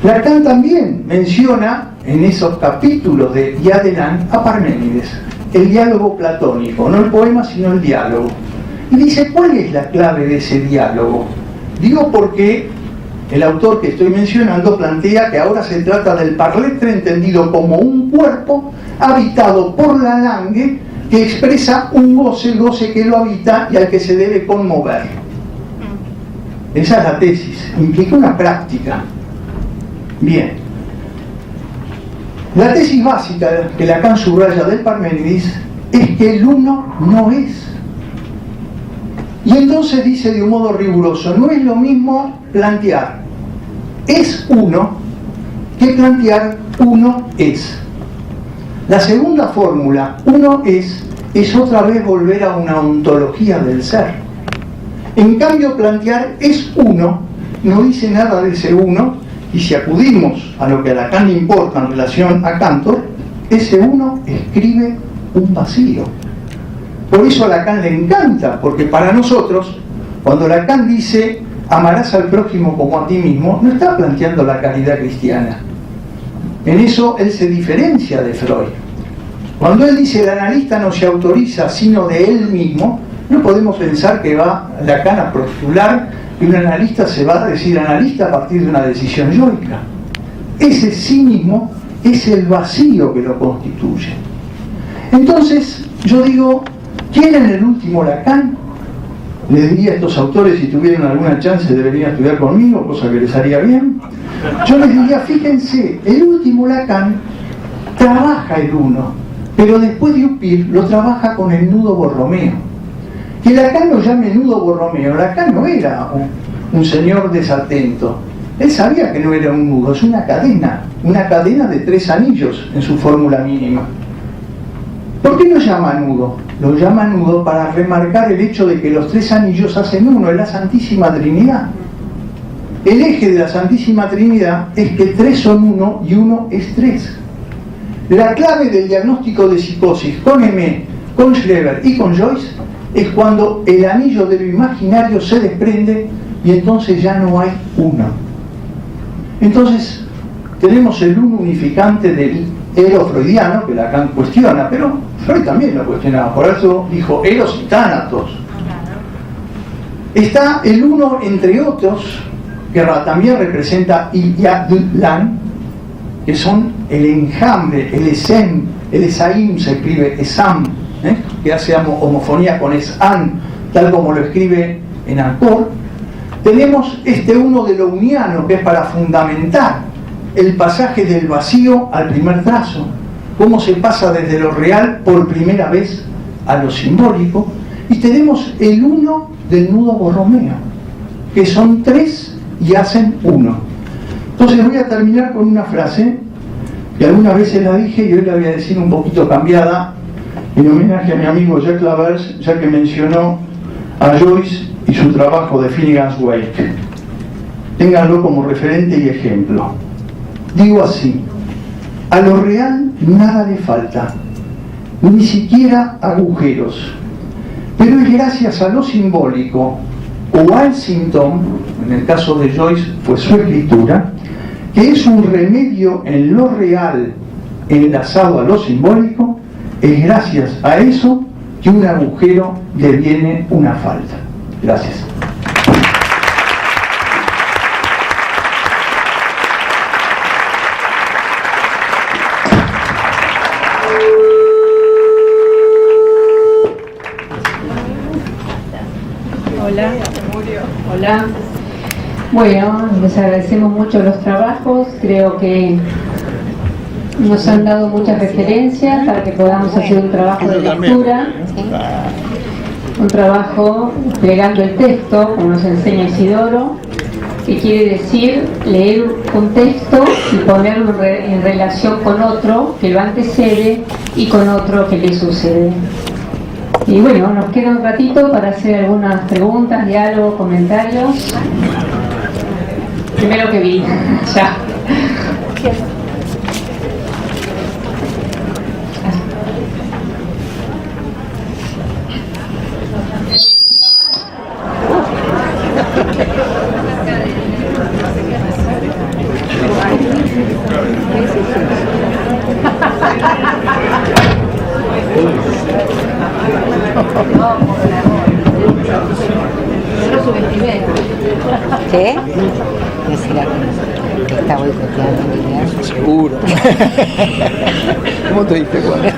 [SPEAKER 3] Lacan también menciona en esos capítulos de Yadelán a Parménides, el diálogo platónico, no el poema sino el diálogo. Y dice, ¿cuál es la clave de ese diálogo? Digo porque el autor que estoy mencionando plantea que ahora se trata del parletre entendido como un cuerpo habitado por la langue que expresa un goce, el goce que lo habita y al que se debe conmover. Esa es la tesis, implica una práctica. Bien. La tesis básica que Lacan subraya del Parménides es que el uno no es. Y entonces dice de un modo riguroso, no es lo mismo plantear es uno que plantear uno es. La segunda fórmula, uno es otra vez volver a una ontología del ser. En cambio, plantear es uno no dice nada de ese uno, y si acudimos a lo que a Lacan le importa en relación a Cantor, ese uno escribe un vacío. Por eso a Lacan le encanta, porque para nosotros, cuando Lacan dice amarás al prójimo como a ti mismo, no está planteando la caridad cristiana. En eso él se diferencia de Freud. Cuando él dice el analista no se autoriza sino de él mismo, no podemos pensar que va Lacan a postular que un analista se va a decir analista a partir de una decisión yoica. Ese sí mismo es el vacío que lo constituye. Entonces, yo digo, ¿quieren el último Lacan? Les diría a estos autores, si tuvieran alguna chance deberían estudiar conmigo, cosa que les haría bien. Yo les diría, fíjense, el último Lacan trabaja el uno, pero después de Upir lo trabaja con el nudo Borromeo. Que Lacan lo llame nudo Borromeo, Lacan no era un señor desatento. Él sabía que no era un nudo, es una cadena de 3 anillos en su fórmula mínima. ¿Por qué lo llama nudo? Lo llama nudo para remarcar el hecho de que los 3 anillos hacen uno, es la Santísima Trinidad. El eje de la Santísima Trinidad es que 3 son 1 y 1 es 3. La clave del diagnóstico de psicosis con M, con Schreber y con Joyce es cuando el anillo de lo imaginario se desprende y entonces ya no hay uno. Entonces tenemos el uno unificante del Eros freudiano, que Lacan cuestiona, pero Freud también lo cuestionaba, por eso dijo Eros y Tánatos. Está el uno entre otros, que también representa Iyadlan, que son el enjambre, el Esem, el Esaim se escribe Esam, que hace homofonía con Esan, tal como lo escribe en Ancor. Tenemos este uno de lo uniano, que es para fundamentar el pasaje del vacío al primer trazo, cómo se pasa desde lo real por primera vez a lo simbólico, y tenemos el uno del nudo Borromeo, que son 3 y hacen uno. Entonces voy a terminar con una frase que algunas veces la dije y hoy la voy a decir un poquito cambiada, en homenaje a mi amigo Jack Lavers, ya que mencionó a Joyce y su trabajo de Finnegan's Wake. Ténganlo como referente y ejemplo. Digo así: a lo real nada le falta, ni siquiera agujeros, pero es gracias a lo simbólico o al síntoma, en el caso de Joyce fue su escritura, que es un remedio en lo real enlazado a lo simbólico. Es gracias a eso que un agujero deviene una falta. Gracias.
[SPEAKER 1] Hola. Hola. Bueno, les agradecemos mucho los trabajos. Creo que nos han dado muchas referencias para que podamos hacer un trabajo de lectura, un trabajo plegando el texto, como nos enseña Isidoro, que quiere decir leer un texto y ponerlo en relación con otro que lo antecede y con otro que le sucede. Y bueno, nos queda un ratito para hacer algunas preguntas, diálogos, comentarios. Primero que vi, ya.
[SPEAKER 2] ¿Qué? ¿No será que está boicoteando mi idea?
[SPEAKER 3] Seguro. ¿Cómo te diste cuenta?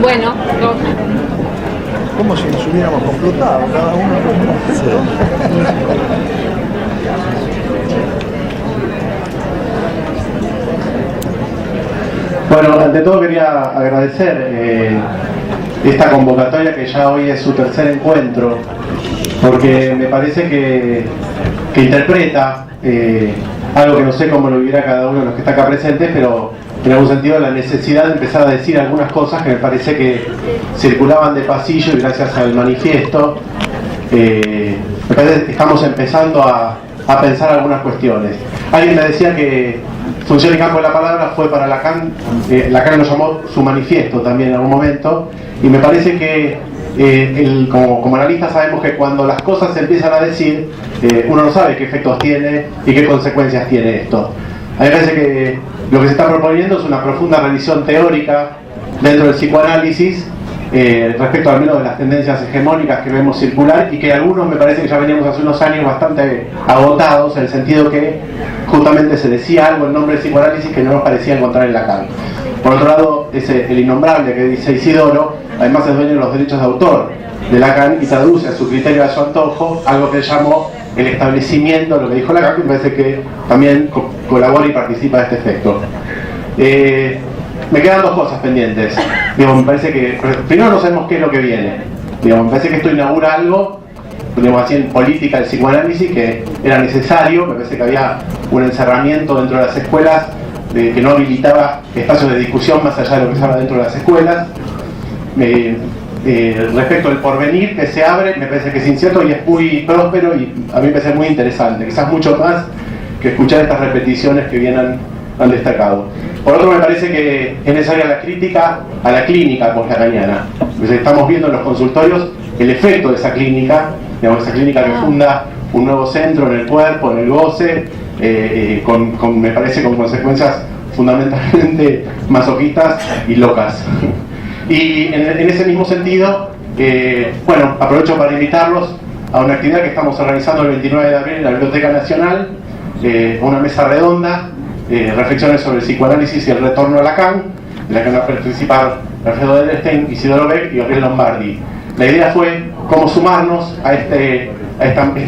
[SPEAKER 1] Bueno,
[SPEAKER 3] Como si nos hubiéramos complotado, cada uno.
[SPEAKER 6] Bueno, ante todo quería agradecer esta convocatoria, que ya hoy es su tercer encuentro porque me parece que interpreta algo que no sé cómo lo vivirá cada uno de los que está acá presentes, pero en algún sentido la necesidad de empezar a decir algunas cosas que me parece que circulaban de pasillo, y gracias al manifiesto me parece que estamos empezando a pensar algunas cuestiones. Alguien me decía que Función y Campo de la Palabra fue para Lacan. Lacan lo llamó su manifiesto también en algún momento, y me parece que como analistas sabemos que cuando las cosas se empiezan a decir, uno no sabe qué efectos tiene y qué consecuencias tiene esto. A mí me parece que lo que se está proponiendo es una profunda revisión teórica dentro del psicoanálisis respecto al menos de las tendencias hegemónicas que vemos circular, y que algunos me parece que ya veníamos hace unos años bastante agotados, en el sentido que justamente se decía algo en nombre del psicoanálisis que no nos parecía encontrar en Lacan. Por otro lado, el innombrable que dice Isidoro, además es dueño de los derechos de autor de Lacan y traduce a su criterio, a su antojo, algo que él llamó el establecimiento de lo que dijo Lacan, que me parece que también colabora y participa de este efecto. Me quedan dos cosas pendientes. Digo, me parece que primero no sabemos qué es lo que viene. Digo, me parece que esto inaugura algo, digamos así, en política del psicoanálisis, que era necesario. Me parece que había un encerramiento dentro de las escuelas que no habilitaba espacios de discusión más allá de lo que se habla dentro de las escuelas. Respecto al porvenir que se abre, me parece que es incierto y es muy próspero, y a mí me parece muy interesante, quizás mucho más que escuchar estas repeticiones que bien han destacado. Por otro, me parece que es necesaria la crítica a la clínica post-lacaniana. Estamos viendo en los consultorios el efecto de esa clínica, digamos, esa clínica que funda un nuevo centro en el cuerpo, en el goce, me parece con consecuencias fundamentalmente masoquistas y locas. Y en ese mismo sentido, bueno, aprovecho para invitarlos a una actividad que estamos organizando el 29 de abril en la Biblioteca Nacional, una mesa redonda, reflexiones sobre el psicoanálisis y el retorno a Lacan, en la que van a participar Alfredo Edelstein, Isidoro Beck y Gabriel Lombardi. La idea fue cómo sumarnos a este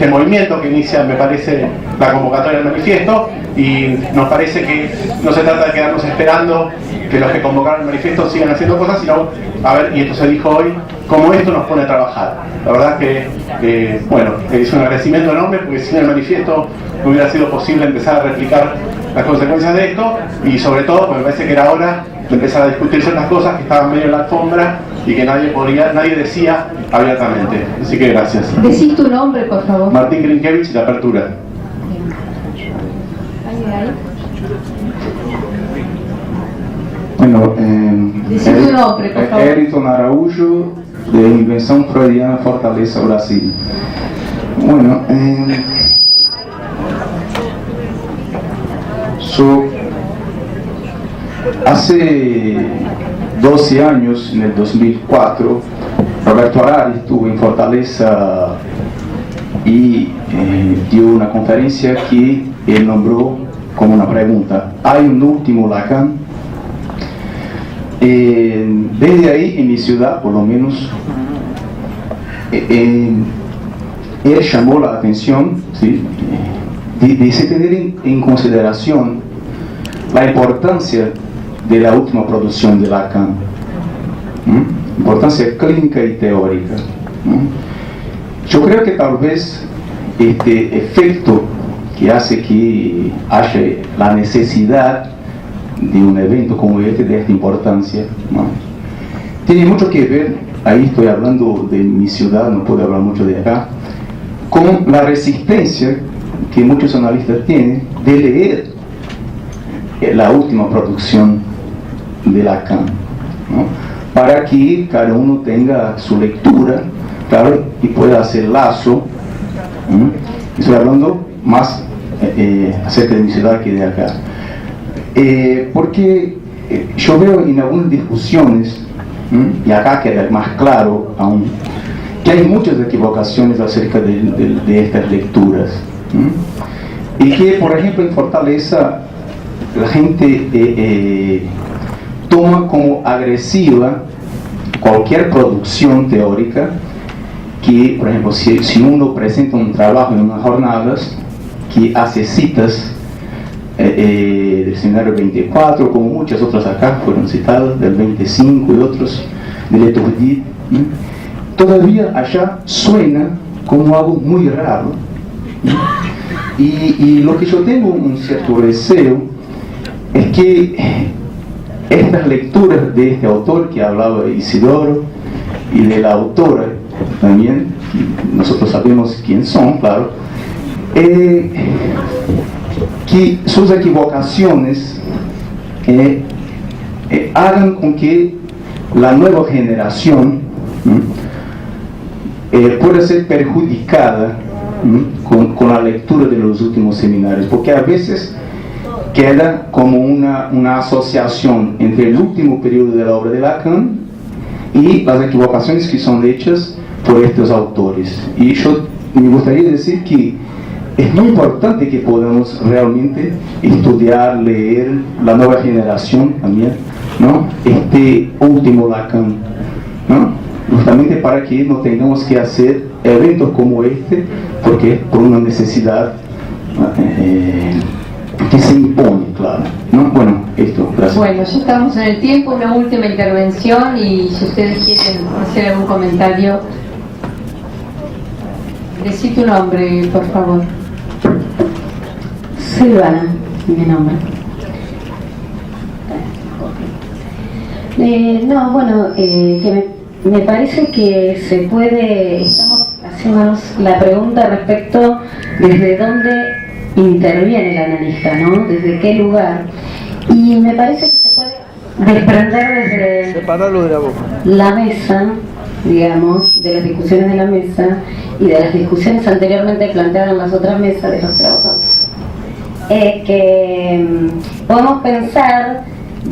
[SPEAKER 6] movimiento que inicia, me parece, la convocatoria del manifiesto, y nos parece que no se trata de quedarnos esperando que los que convocaron el manifiesto sigan haciendo cosas, sino, a ver, y esto se dijo hoy, cómo esto nos pone a trabajar. La verdad que, bueno, es un agradecimiento enorme, porque sin el manifiesto no hubiera sido posible empezar a replicar las consecuencias de esto, y sobre todo, pues me parece que era hora de empezar a discutir ciertas cosas que estaban medio en la alfombra y que nadie decía abiertamente. Así que gracias.
[SPEAKER 1] Decís tu nombre, por favor.
[SPEAKER 6] Martín Grinkiewicz, de Apertura.
[SPEAKER 3] Bueno,
[SPEAKER 1] Decí tu nombre, por favor.
[SPEAKER 3] Eriton Araújo, de Invención Freudiana Fortaleza, Brasil. Bueno, hace 12 años, en el 2004, Roberto Harari estuvo en Fortaleza y dio una conferencia que él nombró como una pregunta: ¿hay un último Lacan? Desde ahí, en mi ciudad, por lo menos, él llamó la atención, ¿sí?, de se tener en consideración la importancia de la última producción de Lacan, importancia clínica y teórica. Yo creo que tal vez este efecto que hace que haya la necesidad de un evento como este, de esta importancia, ¿no?, tiene mucho que ver, ahí estoy hablando de mi ciudad, no puedo hablar mucho de acá, con la resistencia que muchos analistas tienen de leer la última producción de Lacan, ¿no?, para que cada uno tenga su lectura, claro, y pueda hacer lazo. Estoy hablando más acerca de mi ciudad que de acá, porque yo veo en algunas discusiones, y acá queda más claro aún, que hay muchas equivocaciones acerca de estas lecturas, y que, por ejemplo, en Fortaleza la gente toma como agresiva cualquier producción teórica que, por ejemplo, si uno presenta un trabajo en unas jornadas que hace citas del seminario 24, como muchas otras acá fueron citadas, del 25 y otros, de Letourdi, todavía allá suena como algo muy raro, ¿no? Y lo que yo tengo un cierto deseo es que estas lecturas de este autor que hablaba de Isidoro y de la autora también, nosotros sabemos quién son, claro, que sus equivocaciones hagan con que la nueva generación pueda ser perjudicada con la lectura de los últimos seminarios, porque a veces queda como una asociación entre el último periodo de la obra de Lacan y las equivocaciones que son hechas por estos autores. Y yo me gustaría decir que es muy importante que podamos realmente estudiar, leer la nueva generación también, ¿no? Este último Lacan, ¿no? Justamente para que no tengamos que hacer eventos como este, porque es por una necesidad que se impone, claro, ¿no? Bueno, esto, gracias.
[SPEAKER 1] Bueno, ya estamos en el tiempo, una última intervención, y si ustedes quieren hacer algún comentario, decí tu nombre, por favor.
[SPEAKER 7] Silvana, mi nombre. No, bueno, que me parece que se puede, estamos haciéndonos la pregunta respecto desde dónde interviene el analista, ¿no? Desde qué lugar. Y me parece que se puede desprender desde la mesa, digamos, de las discusiones de la mesa y de las discusiones anteriormente planteadas en las otras mesas de los trabajadores. Que podemos pensar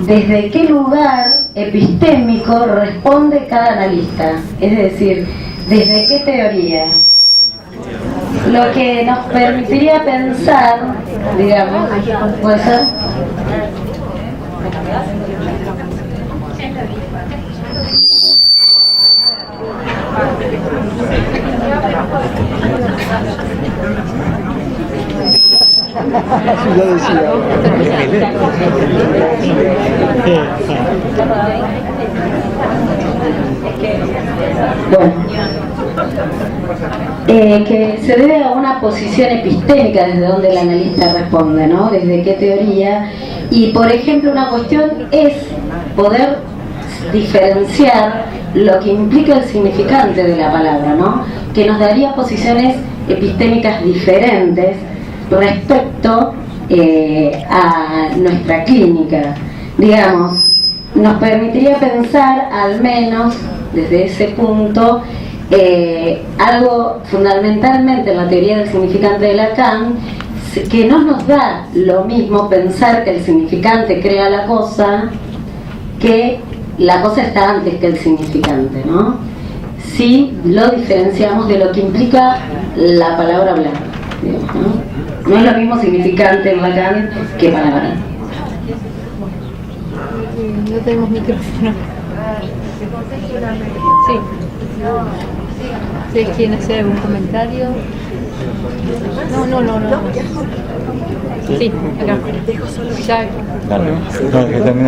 [SPEAKER 7] desde qué lugar epistémico responde cada analista, es decir, desde qué teoría. Lo que nos permitiría pensar, digamos, ¿puede ser? Bueno, que se debe a una posición epistémica desde donde el analista responde, ¿no? Desde qué teoría. Y por ejemplo, una cuestión es poder diferenciar lo que implica el significante de la palabra, ¿no? Que nos daría posiciones epistémicas diferentes respecto a nuestra clínica. Digamos, nos permitiría pensar, al menos desde ese punto, algo fundamentalmente en la teoría del significante de Lacan, que no nos da lo mismo pensar que el significante crea la cosa, que la cosa está antes que el significante, ¿no? Si lo diferenciamos de lo que implica la palabra hablar, digamos, ¿no? No es lo mismo significante en Lacan que palabra.
[SPEAKER 8] No tenemos micrófono. Sí. ¿Ustedes quieren hacer algún comentario? No. Sí, acá.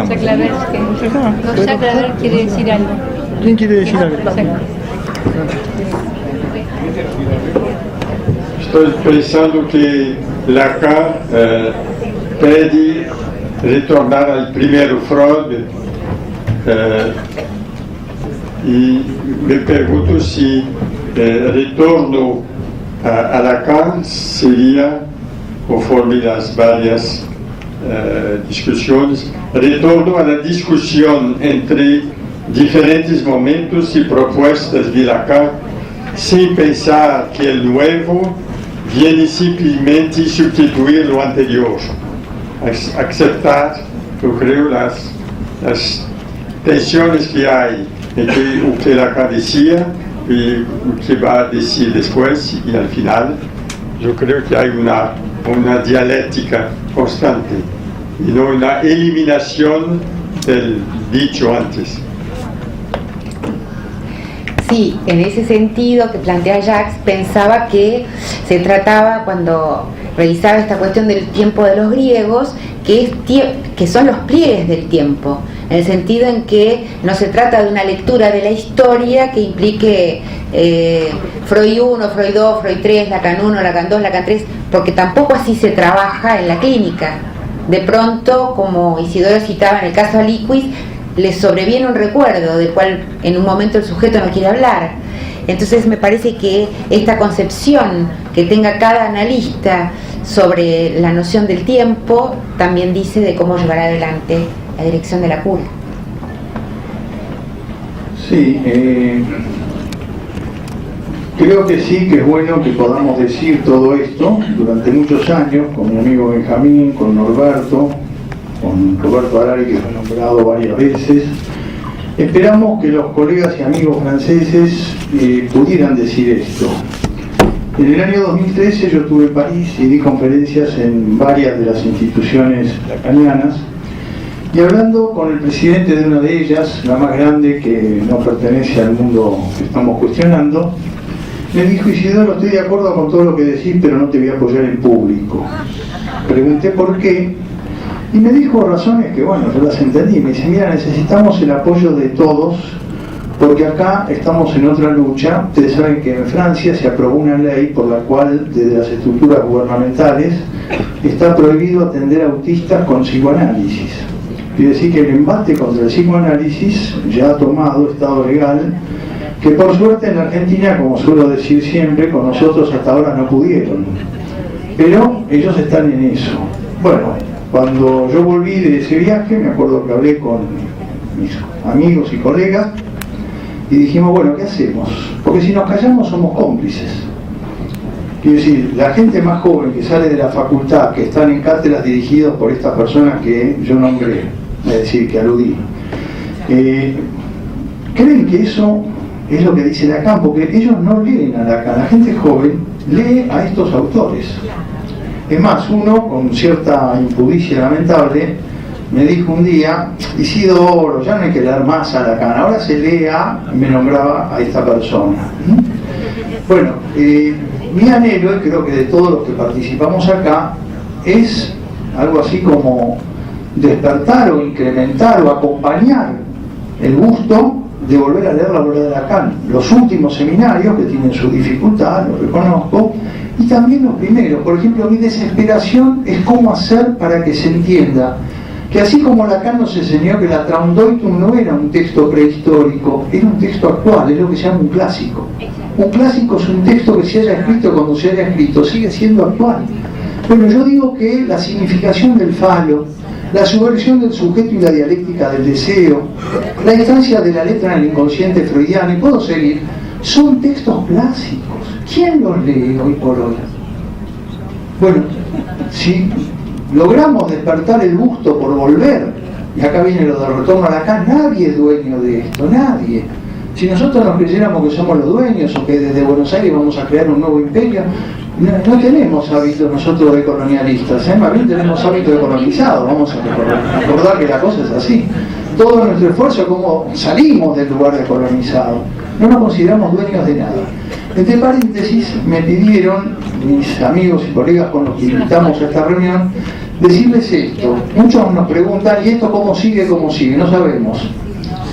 [SPEAKER 8] Jacques Laver quiere decir algo.
[SPEAKER 9] ¿Quién quiere decir algo?
[SPEAKER 5] Estoy pensando que Lacan pede retornar al primero Freud y me pregunto si retorno a Lacan sería, conforme las varias discusiones, retorno a la discusión entre diferentes momentos y propuestas de Lacan, sin pensar que el nuevo viene simplemente sustituir lo anterior. Aceptar, yo creo, las tensiones que hay entre lo que Lacan decía y lo que va a decir después y al final. Yo creo que hay una dialéctica constante y no una eliminación del dicho antes.
[SPEAKER 2] Sí, en ese sentido que plantea Jacques, pensaba que se trataba, cuando revisaba esta cuestión del tiempo de los griegos, que son los pliegues del tiempo, en el sentido en que no se trata de una lectura de la historia que implique Freud 1, Freud 2, Freud 3, Lacan 1, Lacan 2, Lacan 3, porque tampoco así se trabaja en la clínica. De pronto, como Isidoro citaba en el caso Aliquis, le sobreviene un recuerdo del cual en un momento el sujeto no quiere hablar. Entonces me parece que esta concepción que tenga cada analista sobre la noción del tiempo también dice de cómo llevar adelante la dirección de la cura.
[SPEAKER 3] Sí, creo que sí, que es bueno que podamos decir todo esto durante muchos años, con mi amigo Benjamín, con Norberto, con Roberto Harari, que fue nombrado varias veces. Esperamos que los colegas y amigos franceses pudieran decir esto. En el año 2013 yo estuve en París y di conferencias en varias de las instituciones lacanianas, y hablando con el presidente de una de ellas, la más grande, que no pertenece al mundo que estamos cuestionando, me dijo: Isidoro, estoy de acuerdo con todo lo que decís, pero no te voy a apoyar en público. Pregunté por qué, y me dijo razones que, bueno, yo las entendí. Me dice: mira, necesitamos el apoyo de todos, porque acá estamos en otra lucha. Ustedes saben que en Francia se aprobó una ley por la cual, desde las estructuras gubernamentales, está prohibido atender a autistas con psicoanálisis. Quiere decir que el embate contra el psicoanálisis ya ha tomado estado legal, que por suerte en la Argentina, como suelo decir siempre, con nosotros hasta ahora no pudieron. Pero ellos están en eso. Bueno, cuando yo volví de ese viaje, me acuerdo que hablé con mis amigos y colegas y dijimos: bueno, ¿qué hacemos? Porque si nos callamos somos cómplices. Quiero decir, la gente más joven que sale de la facultad, que están en cátedras dirigidas por estas personas que yo nombré, es decir, que aludí, creen que eso es lo que dice Lacan, porque ellos no leen a Lacan. La gente joven lee a estos autores. Es más, uno, con cierta impudicia lamentable, me dijo un día: Isidoro, ya no hay que leer más a Lacan, ahora se lee a... me nombraba a esta persona. Bueno, mi anhelo, y creo que de todos los que participamos acá, es algo así como despertar o incrementar o acompañar el gusto de volver a leer la obra de Lacan. Los últimos seminarios, que tienen su dificultad, lo reconozco, y también los primeros. Por ejemplo, mi desesperación es cómo hacer para que se entienda que, así como Lacan nos enseñó que la Traumdeutung no era un texto prehistórico, era un texto actual, es lo que se llama un clásico. Un clásico es un texto que se haya escrito cuando se haya escrito, sigue siendo actual. Bueno, yo digo que la significación del falo, la subversión del sujeto y la dialéctica del deseo, la instancia de la letra en el inconsciente freudiano, y puedo seguir, son textos clásicos. ¿Quién los lee hoy por hoy? Bueno, si logramos despertar el gusto por volver, y acá viene lo del retorno a Lacan, nadie es dueño de esto, nadie. Si nosotros nos creyéramos que somos los dueños, o que desde Buenos Aires vamos a crear un nuevo imperio, no tenemos hábitos nosotros de colonialistas, más bien tenemos hábitos de colonizados. Vamos a recordar que la cosa es así. Todo nuestro esfuerzo es como salimos del lugar de colonizado. No nos consideramos dueños de nada. Entre paréntesis, me pidieron mis amigos y colegas con los que invitamos a esta reunión decirles esto. Muchos nos preguntan: ¿y esto cómo sigue? ¿Cómo sigue? No sabemos.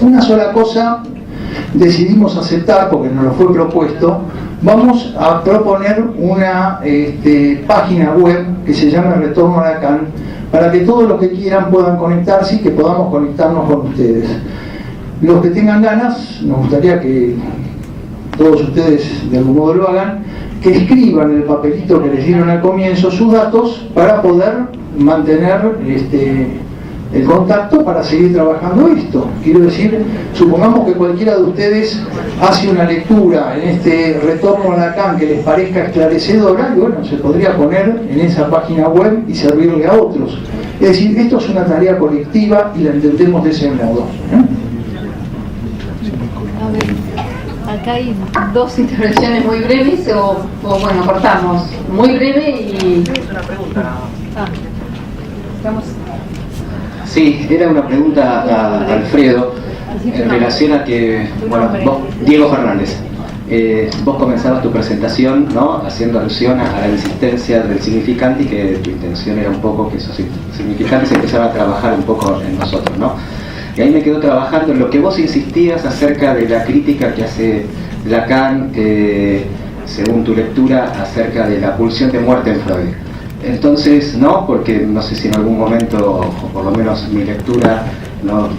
[SPEAKER 3] Una sola cosa decidimos aceptar, porque nos lo fue propuesto. Vamos a proponer una página web que se llama Retorno a Lacan, para que todos los que quieran puedan conectarse y que podamos conectarnos con ustedes. Los que tengan ganas, nos gustaría que todos ustedes de algún modo lo hagan, que escriban en el papelito que les dieron al comienzo sus datos para poder mantener el contacto para seguir trabajando esto. Quiero decir, supongamos que cualquiera de ustedes hace una lectura en este retorno a Lacan que les parezca esclarecedora, y bueno, se podría poner en esa página web y servirle a otros. Es decir, esto es una tarea colectiva y la entendemos de ese modo.
[SPEAKER 8] A ver, acá hay dos intervenciones muy breves, o bueno, cortamos. Muy breve y... Estamos...
[SPEAKER 9] Sí, era una pregunta a Alfredo en relación a que, bueno, vos, Diego Fernández, vos comenzabas tu presentación, ¿no?, haciendo alusión a la insistencia del significante, y que tu intención era un poco que esos significantes empezaran a trabajar un poco en nosotros, ¿no? Y ahí me quedo trabajando en lo que vos insistías acerca de la crítica que hace Lacan, según tu lectura, acerca de la pulsión de muerte en Freud. Entonces, no, porque no sé si en algún momento, o por lo menos mi lectura, no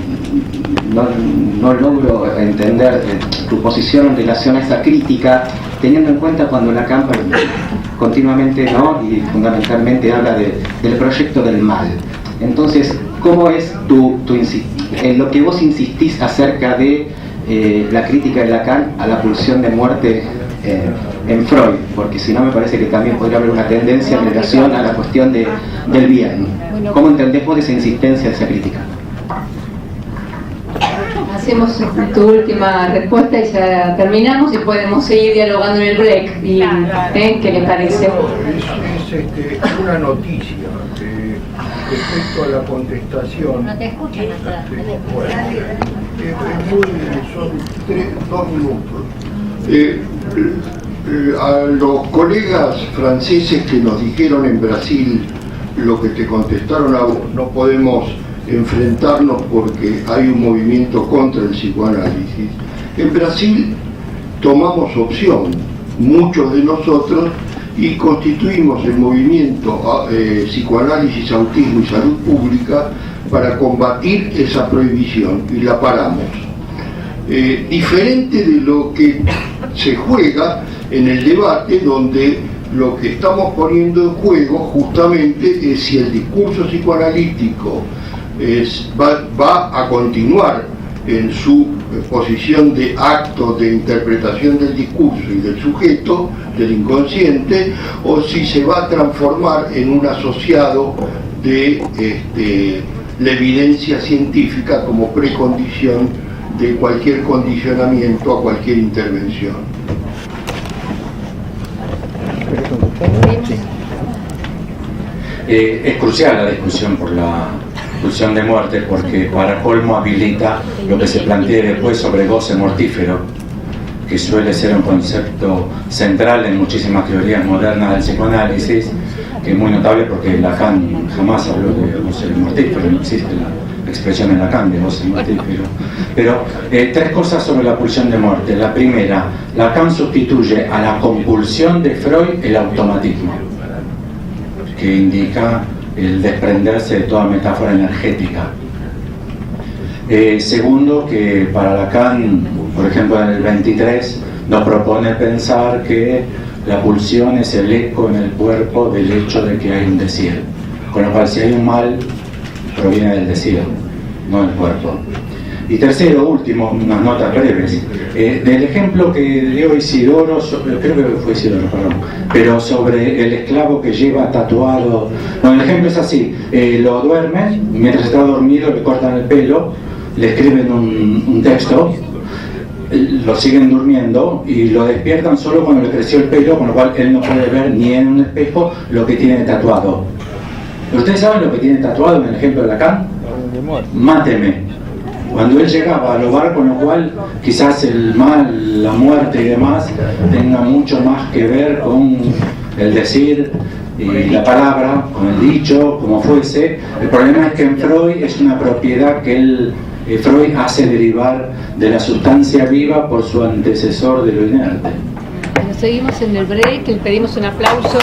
[SPEAKER 9] logro entender tu posición en relación a esa crítica, teniendo en cuenta cuando Lacan continuamente, ¿no?, y fundamentalmente habla del proyecto del mal. Entonces, ¿cómo es en lo que vos insistís acerca de la crítica de Lacan a la pulsión de muerte en Freud? Porque si no, me parece que también podría haber una tendencia en relación a la cuestión del bien. ¿Cómo entendés vos esa insistencia de esa crítica?
[SPEAKER 8] Hacemos tu última respuesta y ya terminamos y podemos seguir dialogando en el break. ¿Qué les parece?
[SPEAKER 10] Es una noticia respecto a la contestación.
[SPEAKER 7] No te escuchan atrás.
[SPEAKER 10] Son 2 minutos. A los colegas franceses que nos dijeron en Brasil lo que te contestaron a vos, no podemos enfrentarnos porque hay un movimiento contra el psicoanálisis. En Brasil tomamos opción, muchos de nosotros, y constituimos el movimiento Psicoanálisis, Autismo y Salud Pública para combatir esa prohibición, y la paramos. Diferente de lo que se juega en el debate, donde lo que estamos poniendo en juego justamente es si el discurso psicoanalítico va a continuar en su posición de acto de interpretación del discurso y del sujeto, del inconsciente, o si se va a transformar en un asociado de la evidencia científica como precondición de cualquier condicionamiento a cualquier intervención.
[SPEAKER 11] Es crucial la discusión por la pulsión de muerte, porque para colmo habilita lo que se plantea después sobre goce mortífero, que suele ser un concepto central en muchísimas teorías modernas del psicoanálisis, que es muy notable porque Lacan jamás habló de goce mortífero, no existe la expresión en Lacan de goce mortífero. Pero 3 cosas sobre la pulsión de muerte. La primera, Lacan sustituye a la compulsión de Freud el automatismo, que indica el desprenderse de toda metáfora energética. Segundo, que para Lacan, por ejemplo en el 23, nos propone pensar que la pulsión es el eco en el cuerpo del hecho de que hay un deseo, con lo cual si hay un mal proviene del deseo, no del cuerpo. Y tercero, último, unas notas breves, del ejemplo que dio Isidoro, creo que fue Isidoro, perdón, pero sobre el esclavo que lleva tatuado. Bueno, el ejemplo es así: lo duermen, mientras está dormido le cortan el pelo, le escriben un texto, lo siguen durmiendo y lo despiertan solo cuando le creció el pelo, con lo cual él no puede ver ni en un espejo lo que tiene tatuado. ¿Ustedes saben lo que tiene tatuado en el ejemplo de Lacan? Máteme. Cuando él llegaba al hogar, con lo cual quizás el mal, la muerte y demás tenga mucho más que ver con el decir y la palabra, con el dicho, como fuese. El problema es que en Freud es una propiedad que Freud hace derivar de la sustancia viva por su antecesor de lo inerte.
[SPEAKER 8] Bueno, seguimos en el break, le pedimos un aplauso.